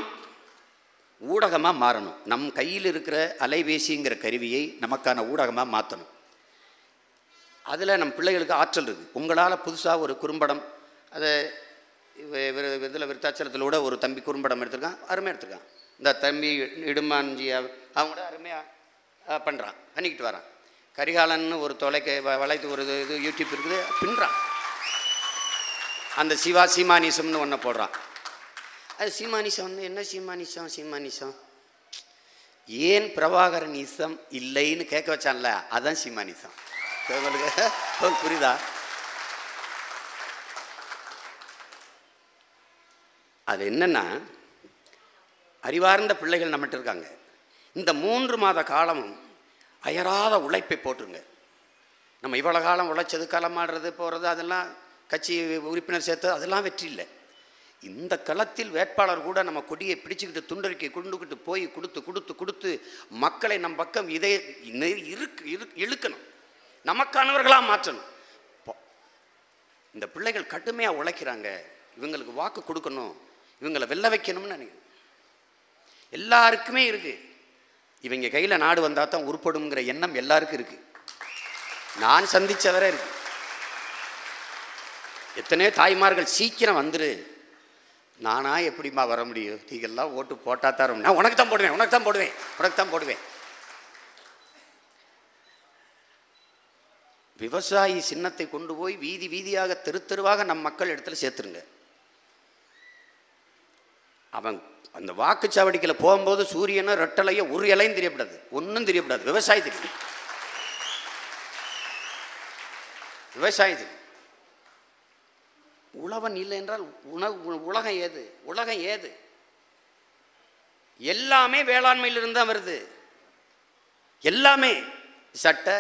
ஊடகமாக மாறணும். நம் கையில் இருக்கிற அலைபேசிங்கிற கருவியை நமக்கான ஊடகமாக மாற்றணும். அதில் நம் பிள்ளைகளுக்கு ஆற்றல் இருக்குது. உங்களால் புதுசாக ஒரு குறும்படம், அதை இதில் விருத்தாச்சலத்தில் கூட ஒரு தம்பி குறும்படம் எடுத்திருக்கான், அருமையாக எடுத்திருக்கான். இந்த தம்பி இடுமான்ஜி அவங்க கூட அருமையாக பண்ணுறான், பண்ணிக்கிட்டு வரான். கரிகாலன்னு ஒரு வளைத்து ஒரு இது யூடியூப் இருக்குது, பின்னுறான். அந்த சீமானிசம்னு ஒன்று போடுறான். அது சீமானிசம் என்ன சீமானிசம் ஏன் பிரபாகரனிசம் இல்லைன்னு கேட்க வச்சான்ல, அதுதான் சீமானிசம். உங்களுக்கு புரியுதா? அது என்னன்னா, அறிவார்ந்த பிள்ளைகள் நம்மகிட்ட இருக்காங்க. இந்த 3 மாத காலமும் அயராத உழைப்பை போட்டுருங்க. நம்ம இவ்வளோ காலம் உழைச்சது, களமாடுறது போகிறது, அதெல்லாம் கட்சி உறுப்பினர் சேர்த்து அதெல்லாம் வெற்றி இல்லை. இந்த களத்தில் வேட்பாளர் கூட நம்ம கொடியை பிடிச்சிக்கிட்டு துண்டறிக்கை கொண்டுக்கிட்டு போய் கொடுத்து மக்களை நம் பக்கம் இதை இழுக்கணும், நமக்கானவர்களாக மாற்றணும். இந்த பிள்ளைகள் கடுமையாக உழைக்கிறாங்க, இவங்களுக்கு வாக்கு கொடுக்கணும், இவங்களை வெல்ல வைக்கணும்னு நினைக்கிறேன். எல்லாருக்குமே இருக்கு. இவங்க கையில் நாடு வந்தால் தான் உருப்படுங்கிற எண்ணம் எல்லாருக்கும் இருக்கு. நான் சந்திச்சவரே இருக்கு. எத்தனையோ தாய்மார்கள் சீக்கிரம் வந்துரு, நானா எப்படிமா வர முடியும், நீங்கள்லாம் ஓட்டு போட்டால் தான் நான் உனக்கு தான் போடுவேன். விவசாயி சின்னத்தை கொண்டு போய் வீதி வீதியாக தெருவாக நம் மக்கள் இடத்துல சேர்த்துருங்க. அவன் அந்த வாக்குச்சாவடிக்கில் போகும்போது சூரியனை ரெட்டலையோ ஒரு இலையும் தெரியப்படாது, ஒன்றும் தெரியப்படாது. விவசாயி தெரியும். உழவன் இல்லை என்றால் உலகம் ஏது? எல்லாமே வேளாண்மையிலிருந்து தான் வருது. எல்லாமே சட்டை,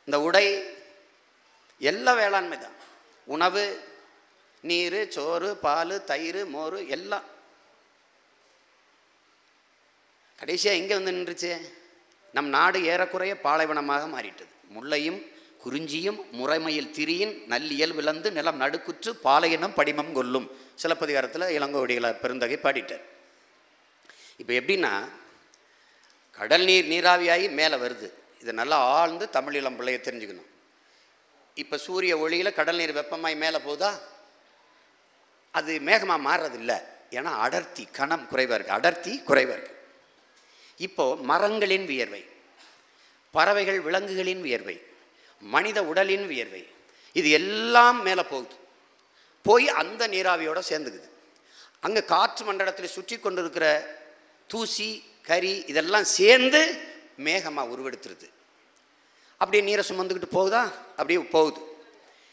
இந்த உடை எல்லாம் வேளாண்மை தான். உணவு, நீர், சோறு, பால், தயிர், மோர் எல்லாம். கடைசியாக எங்கே வந்து நின்றுச்சு? நம் நாடு ஏறக்குறைய பாலைவனமாக மாறிட்டது. முல்லையும் குறிஞ்சியும் முறைமையில் திரியின் நல்லியல் விளந்து நிலம் நடுக்குற்று பாலையினம் படிமம் கொல்லும் சிலப்பதிகாரத்தில் இளங்கோவடிகளார் பெருந்தகை பாடிட்டார். இப்போ எப்படின்னா, கடல் நீர் நீராவியாகி மேலே வருது. இதை நல்லா ஆழ்ந்து தமிழ் இளம் பிள்ளையை தெரிஞ்சுக்கணும். இப்போ சூரிய ஒளியில் கடல் நீர் வெப்பமாய் மேலே போகுதா? அது மேகமாக மாறுறதில்லை. ஏன்னா அடர்த்தி கணம் குறைவாக இருக்குது, அடர்த்தி குறைவாக இருக்குது. இப்போது மரங்களின் வியர்வை, பறவைகள் விலங்குகளின் வியர்வை, மனித உடலின் வியர்வை, இது எல்லாம் மேலே போகுது. போய் அந்த நீராவியோடு சேர்ந்துக்குது. அங்கே காற்று மண்டலத்தில் சுற்றி கொண்டு இருக்கிற தூசி கரி இதெல்லாம் சேர்ந்து மேகமாக உருவெடுத்துருது. அப்படியே நீரை சுமந்துக்கிட்டு போகுதா? அப்படியே போகுது.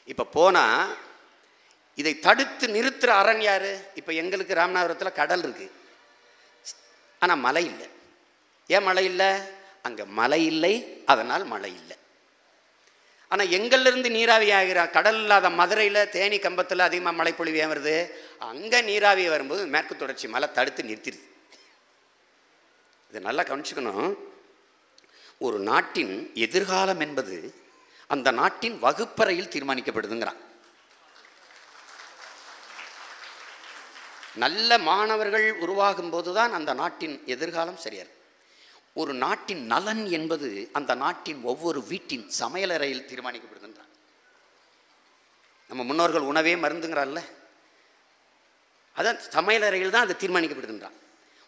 இப்போ போனால் இதை தடுத்து நிறுத்துகிற அரண் யார்? இப்போ எங்களுக்கு ராமநாதபுரத்தில் கடல் இருக்குது, ஆனால் மழை இல்லை. ஏன் மழை இல்லை? அங்கே மழை இல்லை, அதனால் மழை இல்லை. ஆனால் எங்கள்லேருந்து நீராவி ஆகிற கடல் இல்லாத மதுரையில் தேனி கம்பத்தில் அதிகமாக மழை பொழிவு ஏன் வருது? அங்கே நீராவி வரும்போது மேற்கு தொடர்ச்சி மழை தடுத்து நிறுத்திடுது. இதை நல்லா கவனிச்சுக்கணும். ஒரு நாட்டின் எதிர்காலம் என்பது அந்த நாட்டின் வகுப்பறையில் தீர்மானிக்கப்படுதுங்கிறான். நல்ல மாணவர்கள் உருவாகும் போதுதான் அந்த நாட்டின் எதிர்காலம் சரியார். ஒரு நாட்டின் நலன் என்பது அந்த நாட்டின் ஒவ்வொரு வீட்டின் சமையலறையில் தீர்மானிக்கப்படுகின்றான். நம்ம முன்னோர்கள் உணவே மருந்துங்கிறார்ல, அதான் சமையலறையில் தான் அது தீர்மானிக்கப்படுகின்றான்.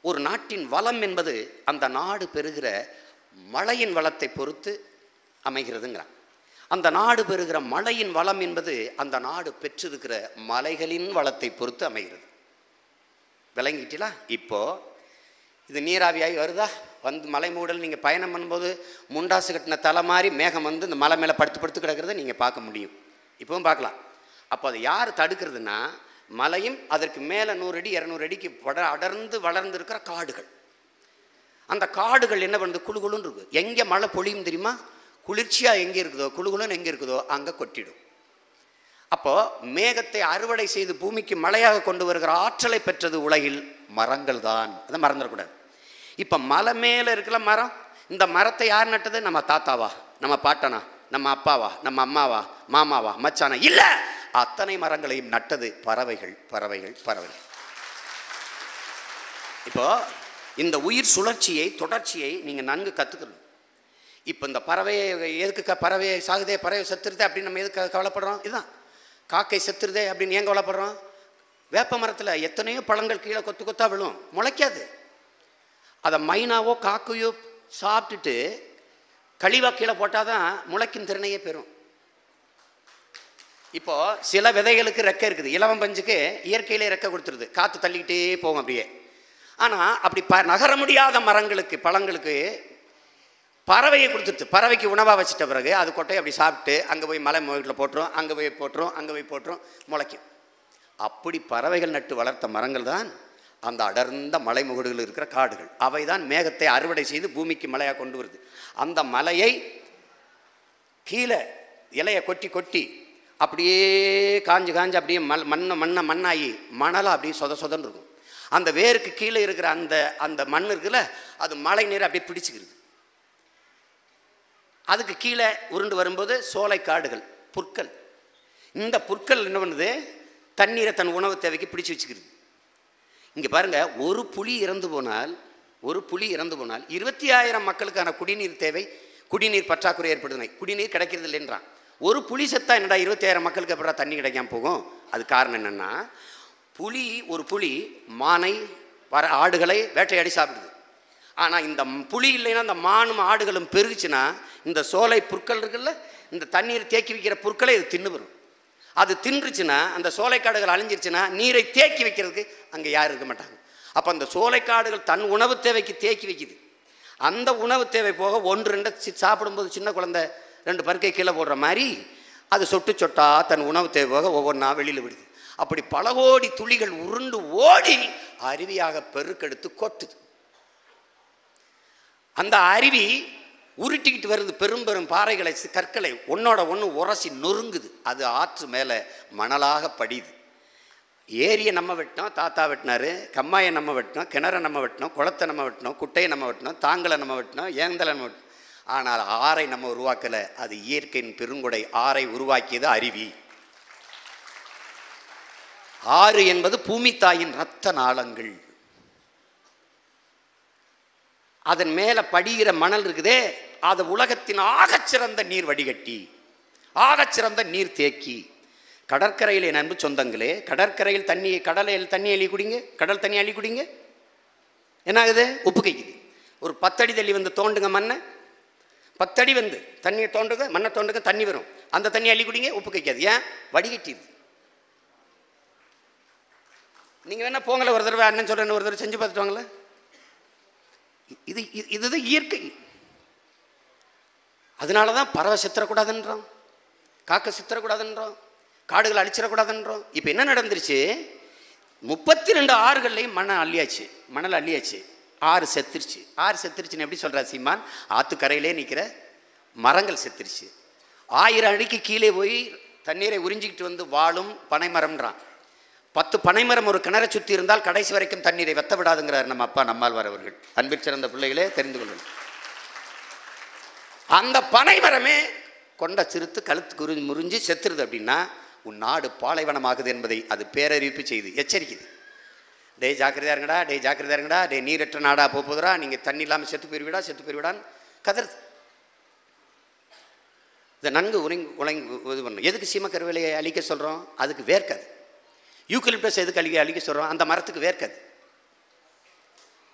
ஒரு நாட்டின் வளம் என்பது அந்த நாடு பெறுகிற மழையின் வளத்தை பொறுத்து அமைகிறதுங்கிறான். அந்த நாடு பெறுகிற மழையின் வளம் என்பது அந்த நாடு பெற்றிருக்கிற மலைகளின் வளத்தை பொறுத்து அமைகிறது. விளங்கிட்டீங்களா? இப்போது இது நீராவியாகி வருதா? வந்து மலை மூடல் நீங்கள் பயணம் பண்ணும்போது முண்டாசு கட்டின தலை மாதிரி மேகம் வந்து இந்த மலை மேலே படுத்து படுத்து கிடக்கிறத நீங்கள் பார்க்க முடியும், இப்போவும் பார்க்கலாம். அப்போ அதை யார் தடுக்கிறதுனா, மலையும் அதற்கு மேலே 100 அடி 200 அடிக்கு அடர்ந்து வளர்ந்து இருக்கிற காடுகள். அந்த காடுகள் என்ன பண்ணுறது? குழுகுலுன்னு இருக்குது. எங்கே மழை பொழியும் தெரியுமா? குளிர்ச்சியாக எங்கே இருக்குதோ, குழுகுலுன்னு எங்கே இருக்குதோ அங்கே கொட்டிடும். அப்போது மேகத்தை அறுவடை செய்து பூமிக்கு மழையாக கொண்டு வருகிற ஆற்றலை பெற்றது உலகில் மரங்கள் தான். அதை மறந்துடக்கூடாது. இப்போ மலை மேலே இருக்கிற மரம், இந்த மரத்தை யார் நட்டது? நம்ம தாத்தாவா, நம்ம பாட்டனா, நம்ம அப்பாவா, நம்ம அம்மாவா, மாமாவா, மச்சானா? இல்லை, அத்தனை மரங்களையும் நட்டது பறவைகள் பறவைகள் பறவைகள். இப்போ இந்த உயிர் சுழற்சியை தொடர்ச்சியை நீங்கள் நன்கு கற்றுக்கணும். இப்போ இந்த பறவையை எதுக்கு பறவையை சாகுதே, பறவை செத்துருதே அப்படின்னு நம்ம எதுக்கு கவலைப்படுறோம்? இதுதான். காக்கை செத்துருதே அப்படின்னு ஏன் கவலைப்படுறோம்? வேப்ப மரத்தில் எத்தனையோ பழங்கள் கீழே கொத்து கொத்தா விழும், முளைக்காது. அதை மைனாவோ காக்கையோ சாப்பிட்டுட்டு கழிவாக கீழே போட்டால் தான் முளைக்கும் திறனையே பெறும். இப்போது சில விதைகளுக்கு ரெக்கை இருக்குது, இலவம் பஞ்சுக்கு இயற்கையிலே ரெக்கை கொடுத்துருது, காற்று தள்ளிக்கிட்டே போகும் அப்படியே. ஆனால் அப்படி நகர முடியாத மரங்களுக்கு பழங்களுக்கு பறவையை கொடுத்துருது. பறவைக்கு உணவாக வச்சிட்ட பிறகு அது கொட்டையை அப்படி சாப்பிட்டு அங்கே போய் மலை வீட்டில் போட்டுரும், அங்கே போய் போட்டுரும், அங்கே போய் போட்டுரும், முளைக்கும். அப்படி பறவைகள் நட்டு வளர்த்த மரங்கள் தான் அந்த அடர்ந்த மலை முகடுகள் இருக்கிற காடுகள். அவை தான் மேகத்தை அறுவடை செய்து பூமிக்கு மலையாக கொண்டு வருது. அந்த மலையை கீழே இலையை கொட்டி கொட்டி அப்படியே காஞ்சு காஞ்சு அப்படியே மண்ணாகி மணலாக அப்படியே சொதன்னு இருக்கும். அந்த வேருக்கு கீழே இருக்கிற அந்த அந்த மண் இருக்குல்ல, அது மழை நீரை அப்படியே பிடிச்சிக்கிறது. அதுக்கு கீழே உருண்டு வரும்போது சோலை காடுகள், புற்கள். இந்த புற்கள் என்ன பண்ணுது? தண்ணீரை தன் உணவு தேவைக்கு பிடிச்சி வச்சுக்கிறது. இங்கே பாருங்கள், ஒரு புலி இறந்து போனால் 25,000 மக்களுக்கான குடிநீர் தேவை, குடிநீர் பற்றாக்குறை ஏற்படுது. குடிநீர் கிடைக்கிறது இல்லைன்றான். ஒரு புலி செத்தா என்னடா 25,000 மக்களுக்கு அப்புறம் தண்ணி கிடைக்காம போகும்? அது காரணம் என்னென்னா, ஒரு புலி மானை ஆடுகளை வேட்டையாடி சாப்பிடுது. ஆனால் இந்த புலி இல்லைன்னா இந்த மானும் ஆடுகளும் பெருகுச்சுன்னா இந்த சோலை புற்கள் இருக்குல்ல, இந்த தண்ணீர் தேக்கி வைக்கிற புற்களை இது தின்னு வரும். அது தின்றுச்சுன்னா அந்த சோலைக்காடுகள் அழிஞ்சிருச்சுன்னா நீரை தேக்கி வைக்கிறதுக்கு அங்கே யாரும் இருக்க மாட்டாங்க. அப்போ அந்த சோலைக்காடுகள் தன் உணவு தேவைக்கு தேக்கி வைக்குது. அந்த உணவு தேவை போக 1-2 சாப்பிடும்போது சின்ன குழந்தை 2 பருக்கை கீழே போடுற மாதிரி அது சொட்டு சொட்டா தன் உணவு தேவை போக ஒவ்வொன்றா வெளியில் விடுது. அப்படி பல கோடி துளிகள் உருண்டு ஓடி அருவியாக பெருக்கெடுத்து கொட்டுது. அந்த அருவி உருட்டிக்கிட்டு வருது. பெரும் பெரும் பாறைகளை கற்களை ஒன்னோட ஒன்று உரசி நொறுங்குது. அது ஆற்று மேலே மணலாக படியுது. ஏரியை நம்ம வெட்டினோம், தாத்தா வெட்டினாரு. கம்மாயை நம்ம வெட்டினோம், கிணறை நம்ம வெட்டினோம், குளத்தை நம்ம வெட்டினோம், குட்டையை நம்ம வெட்டினோம், தாங்களை நம்ம வெட்டினோம், ஏந்தலை நம்ம வெட்டினோம். ஆனால் ஆறை நம்ம உருவாக்கலை. அது இயற்கையின் பெருங்கொடை. ஆறை உருவாக்கியது அருவி. ஆறு என்பது பூமி தாயின் இரத்த நாளங்கள். அதன் மேலே படிகிற மணல் இருக்குதே, அது உலகத்தின் ஆகச்சிறந்த நீர் வடிகட்டி, ஆகச்சிறந்த நீர் தேக்கி. கடற்கரையில் என் அன்பு சொந்தங்களே, கடற்கரையில் கடலில் தண்ணி அள்ளி குடிங்க, கடல் தண்ணி அள்ளி குடிங்க, என்ன ஆகுது? உப்பு கைக்குது. ஒரு 10 அடி தள்ளி வந்து தோண்டுங்க மண்ணை, 10 அடி வந்து தண்ணியை தோண்டுங்க, மண்ணை தோண்டுங்க, தண்ணி வரும். அந்த தண்ணி அள்ளி குடிங்க, உப்பு கைக்காது. ஏன்? வடிகட்டிது. நீங்கள் வேணா போங்களே, ஒரு தடவை அண்ணன் சொல்கிறேன்னு ஒரு தடவை செஞ்சு பார்த்துட்டு வாங்களே. இதுதான் இயற்கை. அதனால தான் பறவை சித்திரக்கூடாதுன்றோம், காக்கை சித்திரக்கூடாதுன்றோம், காடுகளை அழிச்சிடக்கூடாதுன்றோம். இப்போ என்ன நடந்துருச்சு? 32 ஆறுகள்லையும் மணல் அள்ளியாச்சு. ஆறு செத்துருச்சு. ஆறு செத்துருச்சுன்னு எப்படி சொல்கிறார் சீமான்? ஆற்றுக்கரையிலே நிற்கிற மரங்கள் செத்துருச்சு. 1000 அடிக்கு கீழே போய் தண்ணீரை உறிஞ்சிக்கிட்டு வந்து வாழும் பனைமரம்ன்றான். 10 பனைமரம் ஒரு கிணறை சுற்றி இருந்தால் கடைசி வரைக்கும் தண்ணீரை வெத்த விடாதுங்கிறார் நம்ம அப்பா நம்மாழ்வார் அவர்கள். அன்பிற் சிறந்த பிள்ளைகளே, தெரிந்து கொள்ளணும். அந்த பனைமரமே கொண்ட சிறுத்து கழுத்து முறிஞ்சு செத்துருது அப்படின்னா உன் நாடு பாலைவனமாகுது என்பதை அது பேரறிவிப்பு செய்து எச்சரிக்குது. டே ஜாக்கிரதையா இருங்கடா, டே ஜாக்கிரதையா இருங்கடா, டே நீரற்ற நாடா போகுதுரா, நீங்கள் தண்ணி இல்லாமல் செத்து போயிருவிடான்னு கதறுது. இதை நன்கு உலங்கி இது பண்ணணும். எதுக்கு சீமக்கருவேலையை அழிக்க சொல்கிறோம்? அதுக்கு வேர்க்காது. யூக்கலிப்டஸ் எதுக்கு அழிக்க சொல்கிறோம்? அந்த மரத்துக்கு வேர்க்காது.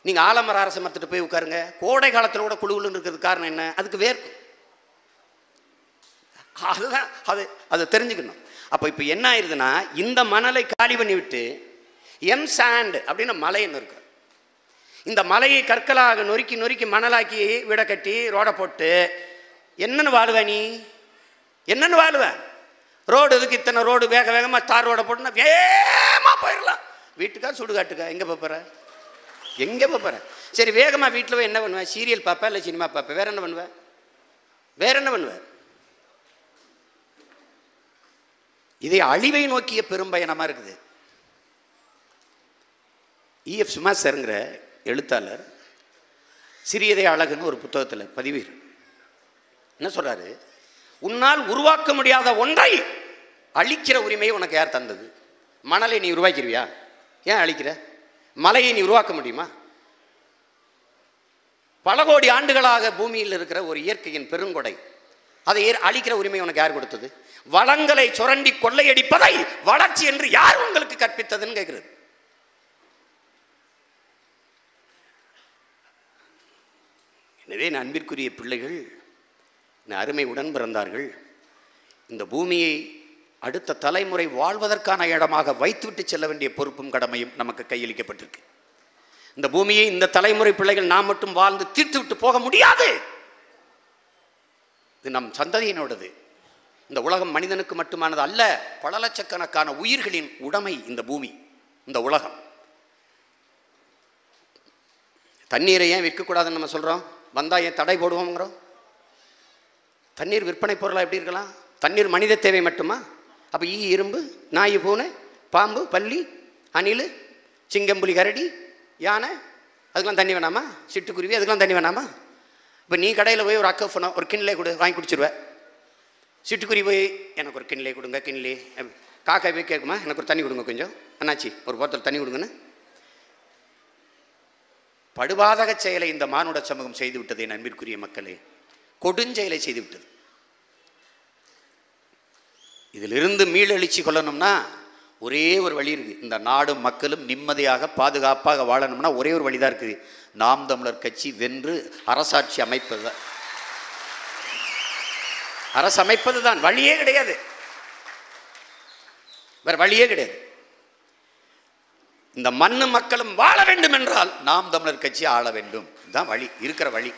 நீங்கள் ஆலமர அரச மரத்துட்டு போய் உட்காருங்க, கோடை காலத்தில் கூட குழுவுன்னு இருக்கிறது காரணம் என்ன? அதுக்கு வேர்க்கும். அதுதான் அதை தெரிஞ்சுக்கணும். அப்போ இப்போ என்ன ஆயிடுதுன்னா, இந்த மணலை காலி பண்ணி விட்டு சாண்ட் அப்படின்னு மலைன்னு இருக்கு. இந்த மலையை கற்களாக நொறுக்கி நொறுக்கி மணலாக்கி விட கட்டி ரோடை போட்டு என்னன்னு வாழுவ நீ? என்னன்னு வாழுவ? ரோடு இதுக்கு இத்தனை ரோடு வேக வேகமாக தார் ரோடை போட்டுனா வேகமாக போயிடலாம். வீட்டுக்கா சுடுகாட்டுக்கா? எங்கே போகிற? எங்கே போகிற? சரி, வேகமாக வீட்டில் போய் என்ன பண்ணுவேன்? சீரியல் பார்ப்பேன், இல்லை சினிமா பார்ப்பேன். வேற என்ன பண்ணுவேன்? இதே அழிவை நோக்கிய பெரும்பயணமாக இருக்குது. E.F. சுமாசருங்கிற எழுத்தாளர் சிறியதே அழகுன்னு ஒரு புத்தகத்தில் பதிவு என்ன சொல்றாரு? உன்னால் உருவாக்க முடியாத ஒன்றை அழிக்கிற உரிமையை உனக்கு யார் தந்தது? மணலை நீ உருவாக்கிடுவியா? ஏன் அழிக்கிற? மலையை நீ உருவாக்க முடியுமா? பல கோடி ஆண்டுகளாக பூமியில் இருக்கிற ஒரு இயற்கையின் பெருங்கொடை, அதை அழிக்கிற உரிமை உனக்கு யார் கொடுத்தது? வளங்களை சுரண்டி கொள்ளையடிப்பதை வளர்ச்சி என்று யார் உங்களுக்கு கற்பித்ததுன்னு கேட்கிறது. எனவே அன்பிற்குரிய பிள்ளைகள், அருமை உடன் பிறந்தார்கள், இந்த பூமியை அடுத்த தலைமுறை வாழ்வதற்கான இடமாக வைத்துவிட்டு செல்ல வேண்டிய பொறுப்பும் கடமையும் நமக்கு கையளிக்கப்பட்டிருக்கு. இந்த பூமியை இந்த தலைமுறை பிள்ளைகள் நாம் மட்டும் வாழ்ந்து தீர்த்து விட்டு போக முடியாது. இது நம் சந்ததியினோடது. இந்த உலகம் மனிதனுக்கு மட்டுமானது அல்ல, பல லட்சக்கணக்கான உயிர்களின் உடைமை இந்த பூமி, இந்த உலகம். தண்ணீரை ஏன் விற்கக்கூடாதுன்னு நம்ம சொல்கிறோம்? வந்தால் ஏன் தடை போடுவோங்கிறோம்? தண்ணீர் விற்பனை பொருளாக எப்படி இருக்கலாம்? தண்ணீர் மனித தேவை மட்டுமா? அப்போ இரும்பு, நாய், பூனை, பாம்பு, பல்லி, அணில், சிங்கம், புலி, கரடி, யானை, அதுக்கெல்லாம் தண்ணி வேணாமா? சிட்டுக்குருவி, அதுக்கெல்லாம் தண்ணி வேணாமா? இப்போ நீ கடையில் போய் ஒரு அக்கஃபனோ ஒரு கிண்ணிலே கொடு, வாங்கி குடிச்சிருவேன். சிட்டுக்குருவி போய் எனக்கு ஒரு கிண்ணிலே கொடுங்க, கிண்ணிலே. காக்கா போய் கேட்குமா, எனக்கு ஒரு தண்ணி கொடுங்க, கொஞ்சம் அண்ணாச்சி ஒரு போத்தல் தண்ணி கொடுங்கன்னு. படுபாதக செயலை இந்த மானுட சமூகம் செய்து விட்டது. என் அன்பிற்குரிய மக்களே, கொடுஞ்செயலை செய்து விட்டது. இதிலிருந்து மீளெழுச்சி கொள்ளணும்னா ஒரே ஒரு வழி இருக்குது. இந்த நாடும் மக்களும் நிம்மதியாக பாதுகாப்பாக வாழணும்னா ஒரே ஒரு வழிதான் இருக்குது. நாம் தமிழர் கட்சி வென்று அரசாட்சி அமைப்பது தான். அரசு அமைப்பது தான், வழியே கிடையாது, வேற வழியே கிடையாது. இந்த மண்ணு மக்களும் வாழ வேண்டும் என்றால் நாம் தமிழர் கட்சி ஆள வேண்டும். இதுதான் வழி, இருக்கிற வழி.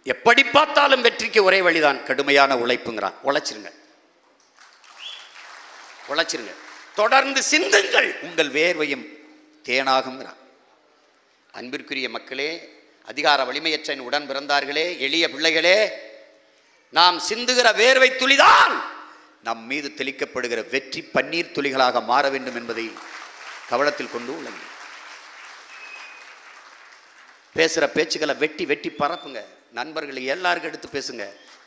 எப்படி பார்த்தாலும் வெற்றிக்கு ஒரே வழிதான், கடுமையான உழைப்புங்கிறான். உழைச்சிருங்க, தொடர்ந்து சிந்துங்கள், உங்கள் வேர்வையும் தேனாகுங்கிறான். அன்பிற்குரிய மக்களே, அதிகார வலிமையற்ற உடன் பிறந்தார்களே, எளிய பிள்ளைகளே, நாம் சிந்துகிற வேர்வை துளிதான் நம் மீது தெளிக்கப்படுகிற வெற்றி பன்னீர் துளிகளாக மாற வேண்டும் என்பதை கவனத்தில் கொண்டு உள்ளங்க. பேசுகிற பேச்சுக்களை வெட்டி வெட்டி பரப்புங்க. நண்பர்களை எல்லாருக்கும் எடுத்து பேசுங்க.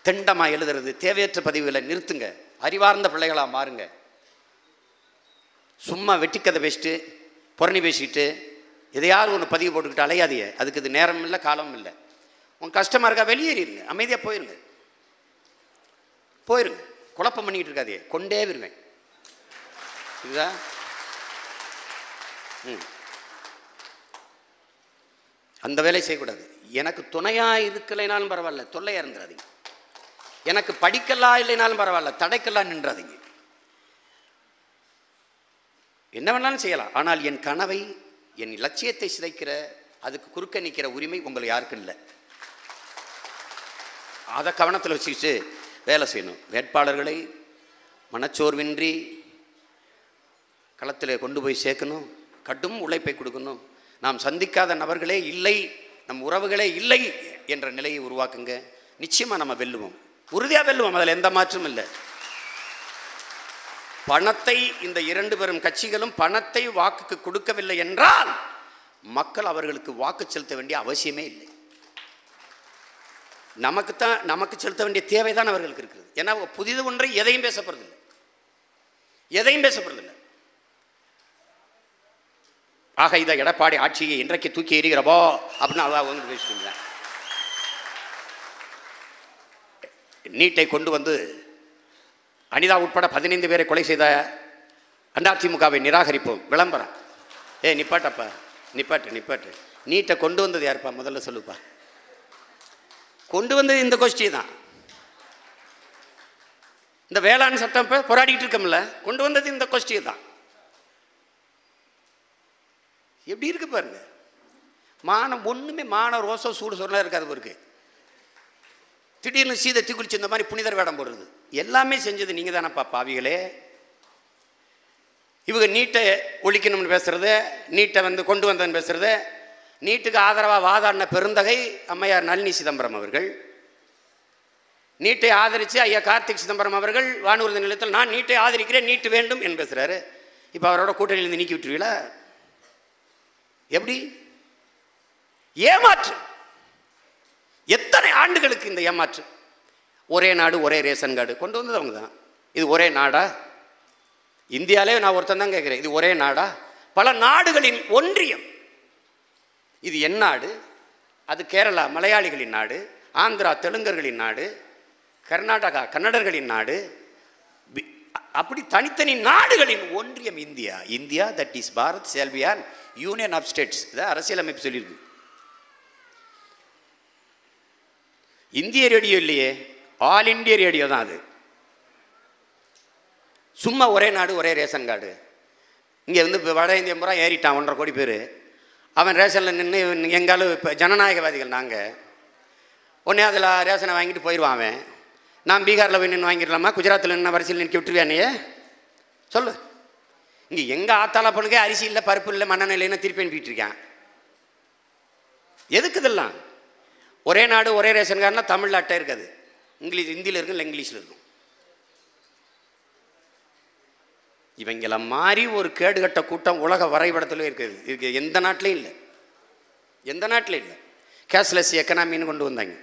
திண்டமாக எழுதுறது, தேவையற்ற பதிவுகளை நிறுத்துங்க. அறிவார்ந்த பிள்ளைகளாக மாறுங்க. சும்மா வெட்டிக்கதை பேசிட்டு புறணி பேசிக்கிட்டு எதையாவது ஒன்று பதிவு போட்டுக்கிட்டு அலையாதீங்க. அதுக்கு இது நேரம் இல்லை, காலம் இல்லை. உங்கள் கஷ்டமாக இருக்கா, வெளியேறிடுங்க, அமைதியாக போயிருங்க. குழப்பம் பண்ணிக்கிட்டு இருக்காதே, கொண்டே வருவேன். இதுதான் அந்த வேலை செய்யக்கூடாது. எனக்கு துணையாக இருக்கலைனாலும் பரவாயில்ல, தொல்லையாக இருந்துடாதீங்க. எனக்கு படிக்கலாம் இல்லைனாலும் பரவாயில்ல, தடைக்கெல்லாம் நின்றாதீங்க. என்ன வேணாலும் செய்யலாம். ஆனால் என் கனவை, என் லட்சியத்தை சிதைக்கிற, அதுக்கு குறுக்க நிற்கிற உரிமை உங்களை யாருக்கும் இல்லை. அதை கவனத்தில் வச்சுக்கிட்டு வேலை செய்யணும். வேட்பாளர்களை மனச்சோர்வின்றி களத்தில் கொண்டு போய் சேர்க்கணும். கடும் உழைப்பை கொடுக்கணும். நாம் சந்திக்காத நபர்களே இல்லை, நம் உறவுகளே இல்லை என்ற நிலையை உருவாக்குங்க. நிச்சயமாக நம்ம வெல்லுவோம், உறுதியாக வெல்லுவோம். அதில் எந்த மாற்றமும் இல்லை. பணத்தை இந்த இரண்டு பெரும் கட்சிகளும் பணத்தை வாக்குக்கு கொடுக்கவில்லை என்றால் மக்கள் அவர்களுக்கு வாக்கு செலுத்த வேண்டிய அவசியமே இல்லை. நமக்கு செலுத்த வேண்டிய தேவைதான் அவர்களுக்கு இருக்குது. ஏன்னா புதிது ஒன்றை எதையும் பேசப்படுறதில்லை. ஆக இதை எடப்பாடி ஆட்சியை இன்றைக்கு தூக்கி எறிகிறப்போ அப்படின்னு அதான் வந்து பேசிட்டு நீட்டை கொண்டு வந்து அனிதா உட்பட 15 பேரை கொலை செய்த அதிமுகவை நிராகரிப்போம். விளம்பரம். நிப்பாட்டப்பா, நிப்பாட்டு. நீட்டை கொண்டு வந்தது யாருப்பா, முதல்ல சொல்லுப்பா. கொண்டு வந்தது இந்த கோஷ்டி தான். இந்த வேளாண் சட்டம் இப்போ போராடிட்டு இருக்கோம்ல, கொண்டு வந்தது இந்த கோஷ்டி தான். எப்படி இருக்கு பாருங்க. ஒண்ணுமே ரோசம் சூடு சொன்னா இருக்காது இருக்கு. திடீர்னு சீதை குளிச்சு இந்த மாதிரி புனிதர் வேடம் போடுறது எல்லாமே செஞ்சது நீங்க தானப்பா பாவிகளே. இவங்க நீட்டை ஒழிக்கணும்னு பேசுறது, நீட்டை வந்து கொண்டு வந்தன்னு பேசுறது, நீட்டுக்கு ஆதரவாக வாதாடின பெருந்தகை அம்மையார் நளினி சிதம்பரம் அவர்கள், நீட்டை ஆதரித்து ஐயா கார்த்திக் சிதம்பரம் அவர்கள் வானூர்தி நிலையத்தில் நான் நீட்டை ஆதரிக்கிறேன், நீட்டு வேண்டும் என்று பேசுகிறாரு. இப்போ அவரோட கூட்டணியிலிருந்து நீக்கி விட்டுருவீங்களா? எப்படி ஏமாற்று? எத்தனை ஆண்டுகளுக்கு இந்த ஏமாற்று? ஒரே நாடு ஒரே ரேஷன் கார்டு கொண்டு வந்தது அவங்க தான். இது ஒரே நாடா? இந்தியாவிலே நான் ஒருத்தன் தான் கேட்குறேன், இது ஒரே நாடா? பல நாடுகளின் ஒன்றியம். இது என் நாடு, அது கேரளா மலையாளிகளின் நாடு, ஆந்திரா தெலுங்கர்களின் நாடு, கர்நாடகா கன்னடர்களின் நாடு, அப்படி தனித்தனி நாடுகளின் ஒன்றியம் India. India that is Bharat shall be an union of states. இதான் அரசியலமைப்பு சொல்லியிருக்கு. இந்திய ரேடியோ இல்லையே, ஆல் இண்டியா ரேடியோ தான் அது. சும்மா ஒரே நாடு ஒரே ரேஷன் கார்டு. இங்கே வந்து இப்போ வட இந்திய பூரா ஏறிட்டான் 1.5 கோடி பேர். அவன் ரேஷனில் நின்று எங்காலும் இப்போ ஜனநாயகவாதிகள் நாங்கள் உடனே அதில் ரேஷனை வாங்கிட்டு போயிடுவான் அவன். நான் பீகாரில் போய் நின்று வாங்கிடலாமா, குஜராத்தில் நின்று வரிசையில் நிற்க விட்டுருவேனையே சொல்லு. இங்கே எங்கள் ஆத்தாள பொண்ணுக்கே அரிசி இல்லை, பருப்பு இல்லை, மண்ணெண்ணெய் இல்லைன்னு திருப்பி அனுப்பிட்டு இருக்கான். எதுக்கு இதெல்லாம்? ஒரே நாடு ஒரே ரேஷன் கார்டுனா தமிழில் அட்டை இருக்காது, ஹிந்தியில் இருக்கும், இல்லை இங்கிலீஷில் இருக்கும். இவங்கள மாதிரி ஒரு கேடுகட்ட கூட்டம் உலக வரைபடத்தில் இருக்குது. இதுக்கு எந்த நாட்டிலையும் இல்லை, எந்த நாட்டிலையும் இல்லை. கேஷ்லெஸ் எக்கனாமின்னு கொண்டு வந்தாங்க.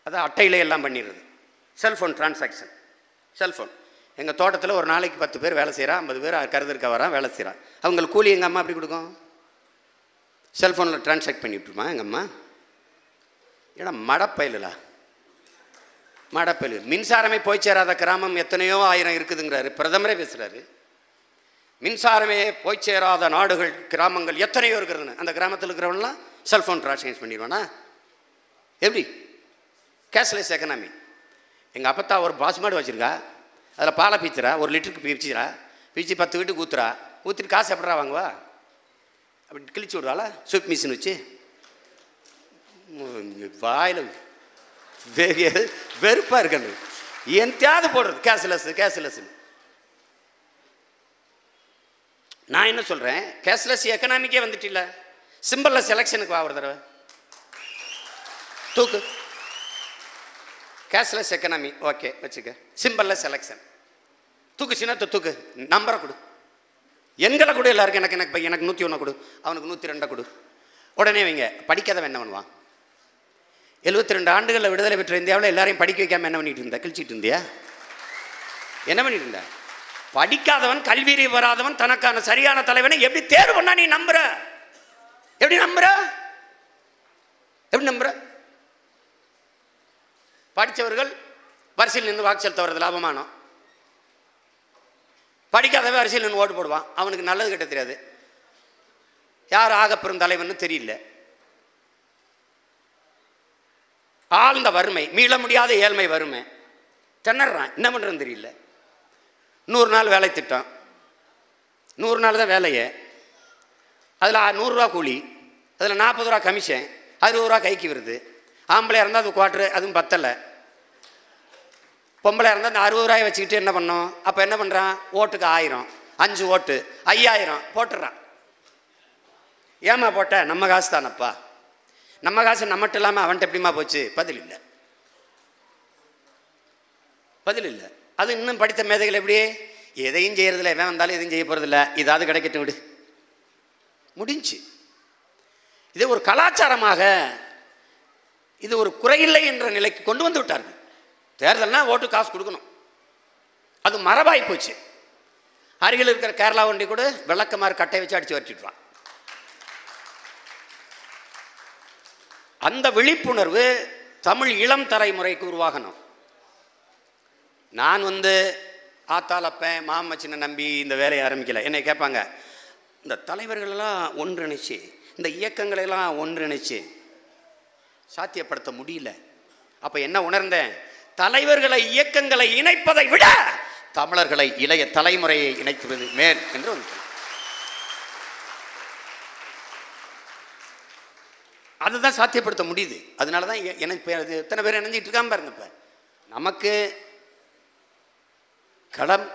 அதை அட்டையிலே எல்லாம் பண்ணிடுறது. Cellphone transaction, cellphone. எங்கள் தோட்டத்தில் ஒரு நாளைக்கு 10 பேர் வேலை செய்கிறான், 50 பேர் கருதிருக்க வரான் வேலை செய்கிறான். அவங்களுக்கு கூலி எங்கள் அம்மா அப்படி கொடுக்கும்? செல்ஃபோனில் டிரான்சாக்ட் பண்ணி விட்டுருமா எங்கள் அம்மா? ஏன்னா மடப்பயலா, மடப்பயல். மின்சாரமே போய் சேராத கிராமம் எத்தனையோ ஆயிரம் இருக்குதுங்கிறாரு பிரதமரே பேசுகிறாரு. மின்சாரமே போய் சேராத நாடுகள் கிராமங்கள் எத்தனையோ இருக்கிறதுன்னு. அந்த கிராமத்தில் இருக்கிறவங்களாம் செல்ஃபோன் டிரான்சாக்ஷன் பண்ணிடுவானா? எப்படி? Cashless economy. எங்கள் அப்பத்தா ஒரு பாஸ்மாடு வச்சுருக்கா, அதில் பாலை பீச்சுறா, 1 லிட்டருக்கு பீச்சுறா, பீச்சு 10 வீட்டுக்கு ஊற்றுறா, ஊற்றிட்டு காசு எப்படா வாங்குவா? அப்படி கிழிச்சு விடுவாளா சூப் மிஷின் வச்சு? வாயில் வெறுப்பாக இருக்கணும். எந்தையாவது போடுறது கேஷ்லெஸ் கேஷ்லெஸ். நான் என்ன சொல்கிறேன், கேஷ்லெஸ் எக்கனாமிக்கே வந்துட்டு இல்லை. சிம்பிள்ல செலெக்ஷனுக்கு வா ஒரு தடவை. தூக்கு. கேஷ்லெஸ் எக்கனாமி ஓகே வச்சுக்க. சிம்பிள்ல செலெக்ஷன். தூக்கு சின்னத்தை தூக்கு. நம்பரை கொடு. எண்களை கொடு எல்லாருக்கும். எனக்கு 101 கொடு, அவனுக்கு 102 கொடு. உடனே வைங்க. படிக்காதவன் என்ன பண்ணுவான்? 72 ஆண்டுகளில் விடுதலை பெற்ற இந்தியாவில் எல்லாரையும் படிக்க வைக்காம என்ன பண்ணிட்டு இருந்தா? கிழிச்சிட்டு இருந்தியா? என்ன பண்ணிட்டு இருந்த? படிக்காதவன், கல்வியறிவு வராதவன் தனக்கான சரியான தலைவனை எப்படி தேர்வு பண்ணா நீ நம்புற? எப்படி நம்புற? எப்படி நம்புற? படித்தவர்கள் வரிசையில் நின்று வாக்கு செலுத்த வர்றது லாபமானம். படிக்காதவன் வரிசையில் நின்று ஓட்டு போடுவான். அவனுக்கு நல்லது கிட்ட தெரியாது. யார் ஆகப்பெறும் தலைவன் தெரியல. ஆழ்ந்த வறுமை, மீள முடியாத ஏழ்மை வறுமை. திணறான். என்ன பண்ணுறதுன்னு தெரியல. 100 நாள் வேலை திட்டம். 100 நாள் தான் வேலையே. அதில் 100 ரூபா கூலி, அதில் 40 ரூபா கமிஷன், 60 ரூபா கைக்கு வருது. ஆம்பளை இருந்தால் அது குவாட்ரு, அதுவும் பத்தலை. பொம்பளை இருந்தால் அந்த 60 ரூபாயை வச்சுக்கிட்டு என்ன பண்ணோம்? அப்போ என்ன பண்ணுறான்? ஓட்டுக்கு 1000, 5 ஓட்டு 5000 போட்டுடுறான். ஏமா போட்ட? நம்ம காசு தானப்பா. நம்ம காசு நம்மகிட்ட இல்லாமல் அவன்கிட்ட எப்படிமா போச்சு? பதில் இல்லை. பதில் இல்லை. அது இன்னும் படித்த மேதைகள் எப்படி? எதையும் செய்யறதில்ல, எவன் வந்தாலும் எதையும் செய்ய போகிறதில்ல, இதாவது கிடைக்கட்டும் விடு, முடிஞ்சு. இது ஒரு கலாச்சாரமாக, இது ஒரு குறையில்லை என்ற நிலைக்கு கொண்டு வந்து விட்டார்கள். தேர்தல்னா ஓட்டு காசு கொடுக்கணும், அது மரபாய் போச்சு. அருகில் இருக்கிற கேரளா வண்டி கூட விளக்கமாறு கட்டை வச்சு அடித்து வச்சுட்டுவான். அந்த விழிப்புணர்வு தமிழ் இளம் தலைமுறைக்கு உருவாகணும். நான் ஆத்தாளப்பேன் மாமச்சினை நம்பி இந்த வேலையை ஆரம்பிக்கலை. என்னை கேட்பாங்க, இந்த தலைவர்களெல்லாம் ஒன்றிணைச்சு, இந்த இயக்கங்களெல்லாம் ஒன்றிணைச்சு சாத்தியப்படுத்த முடியல. அப்போ என்ன உணர்ந்தேன்? தலைவர்களை இயக்கங்களை இணைப்பதை விட தமிழர்களை இளைய தலைமுறையை இணைத்துவது மேல் என்று வந்து அதுதான் சாத்தியப்படுத்த முடியுது. அதனால தான் எனக்கு எத்தனை பேர் இணைஞ்சிட்டு இருக்காம பாருங்க. இப்போ நமக்கு களம்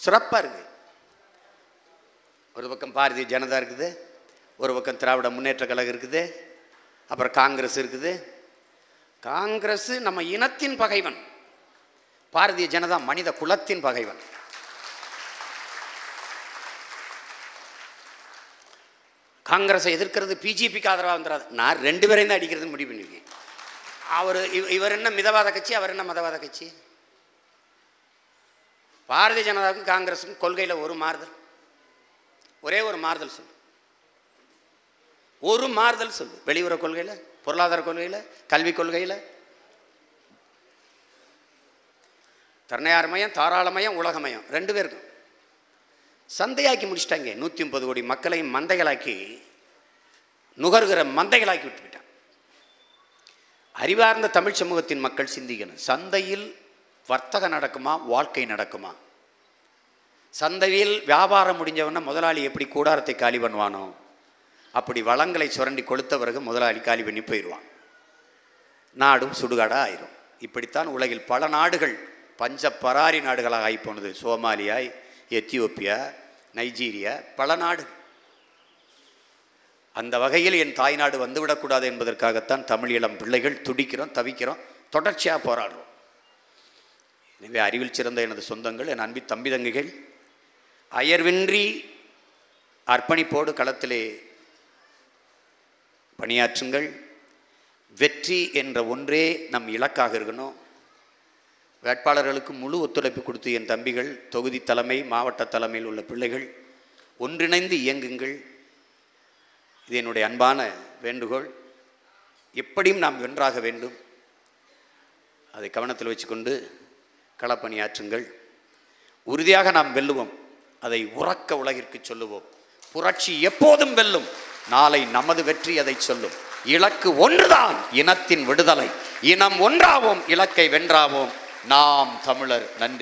சிறப்பாக இருக்குது. ஒரு பக்கம் பாரதிய ஜனதா இருக்குது, ஒரு பக்கம் திராவிட முன்னேற்ற கழகம் இருக்குது, அப்புறம் காங்கிரஸ் இருக்குது. காங்கிரஸ் நம்ம இனத்தின் பகைவன், பாரதிய ஜனதா மனித குலத்தின் பகைவன். காங்கிரஸை எதிர்க்கிறது பிஜேபிக்கு ஆதரவாக வந்துடாது. நான் 2 பேரையும் தான் அடிக்கிறதுன்னு முடிவு பண்ணியிருக்கேன். இவர் என்ன மிதவாத கட்சி, அவர் என்ன மதவாத கட்சி? பாரதிய ஜனதாவுக்கும் காங்கிரஸுக்கும் கொள்கையில் ஒரு மாறுதல், ஒரே ஒரு மாறுதல் சொல்லு. ஒரு மாறுதல் சொல்லு. வெளியுறவு கொள்கையில், பொருளாதார கொள்கையில், கல்விக் கொள்கையில். தன்னையார்மயம், தாராளமயம், உலகமயம் 2 பேருக்கும் சந்தையாக்கி முடிச்சிட்டாங்க. 130 கோடி மக்களையும் மந்தைகளாக்கி, நுகர்கிற மந்தைகளாக்கி விட்டுவிட்டான். அறிவார்ந்த தமிழ் சமூகத்தின் மக்கள் சிந்திக்கணும். சந்தையில் வர்த்தகம் நடக்குமா, வாழ்க்கை நடக்குமா? சந்தையில் வியாபாரம் முடிஞ்சவன முதலாளி எப்படி கூடாரத்தை காலி பண்ணுவானோ அப்படி வளங்களை சுரண்டி கொளுத்த பிறகு முதலாளி காலி பண்ணி போயிடுவான். நாடும் சுடுகாடாக ஆயிரும். இப்படித்தான் உலகில் பல நாடுகள் பஞ்ச பராரி நாடுகளாக ஆகிப்போனது. சோமாலியா, எத்தியோப்பியா, நைஜீரியா, பல நாடு. அந்த வகையில் என் தாய்நாடு வந்துவிடக்கூடாது என்பதற்காகத்தான் தமிழ் இளம் பிள்ளைகள் துடிக்கிறோம், தவிக்கிறோம், தொடர்ச்சியாக போராடுறோம். எனவே அறிவில் சிறந்த எனது சொந்தங்கள், என் அன்பி தம்பி தங்கைகள், அயர்வின்றி அர்ப்பணிப்போடு களத்திலே பணியாற்றுங்கள். வெற்றி என்ற ஒன்றே நம் இலக்காக இருக்கணும். வேட்பாளர்களுக்கு முழு ஒத்துழைப்பு கொடுத்து என் தம்பிகள், தொகுதி தலைமை, மாவட்ட தலைமையில் உள்ள பிள்ளைகள் ஒன்றிணைந்து இயங்குங்கள். இது என்னுடைய அன்பான வேண்டுகோள். எப்படியும் நாம் வென்றாக வேண்டும். அதை கவனத்தில் வச்சுக்கொண்டு களப்பணியாற்றுங்கள். உறுதியாக நாம் வெல்லுவோம். அதை உறக்க உலகிற்கு சொல்லுவோம். புரட்சி எப்போதும் வெல்லும். நாளை நமது வெற்றி அதை சொல்லும். இலக்கு ஒன்றுதான், இனத்தின் விடுதலை. இனம் ஒன்றாவோம், இலக்கை வென்றாவோம். நாம் தமிழர். நன்றி.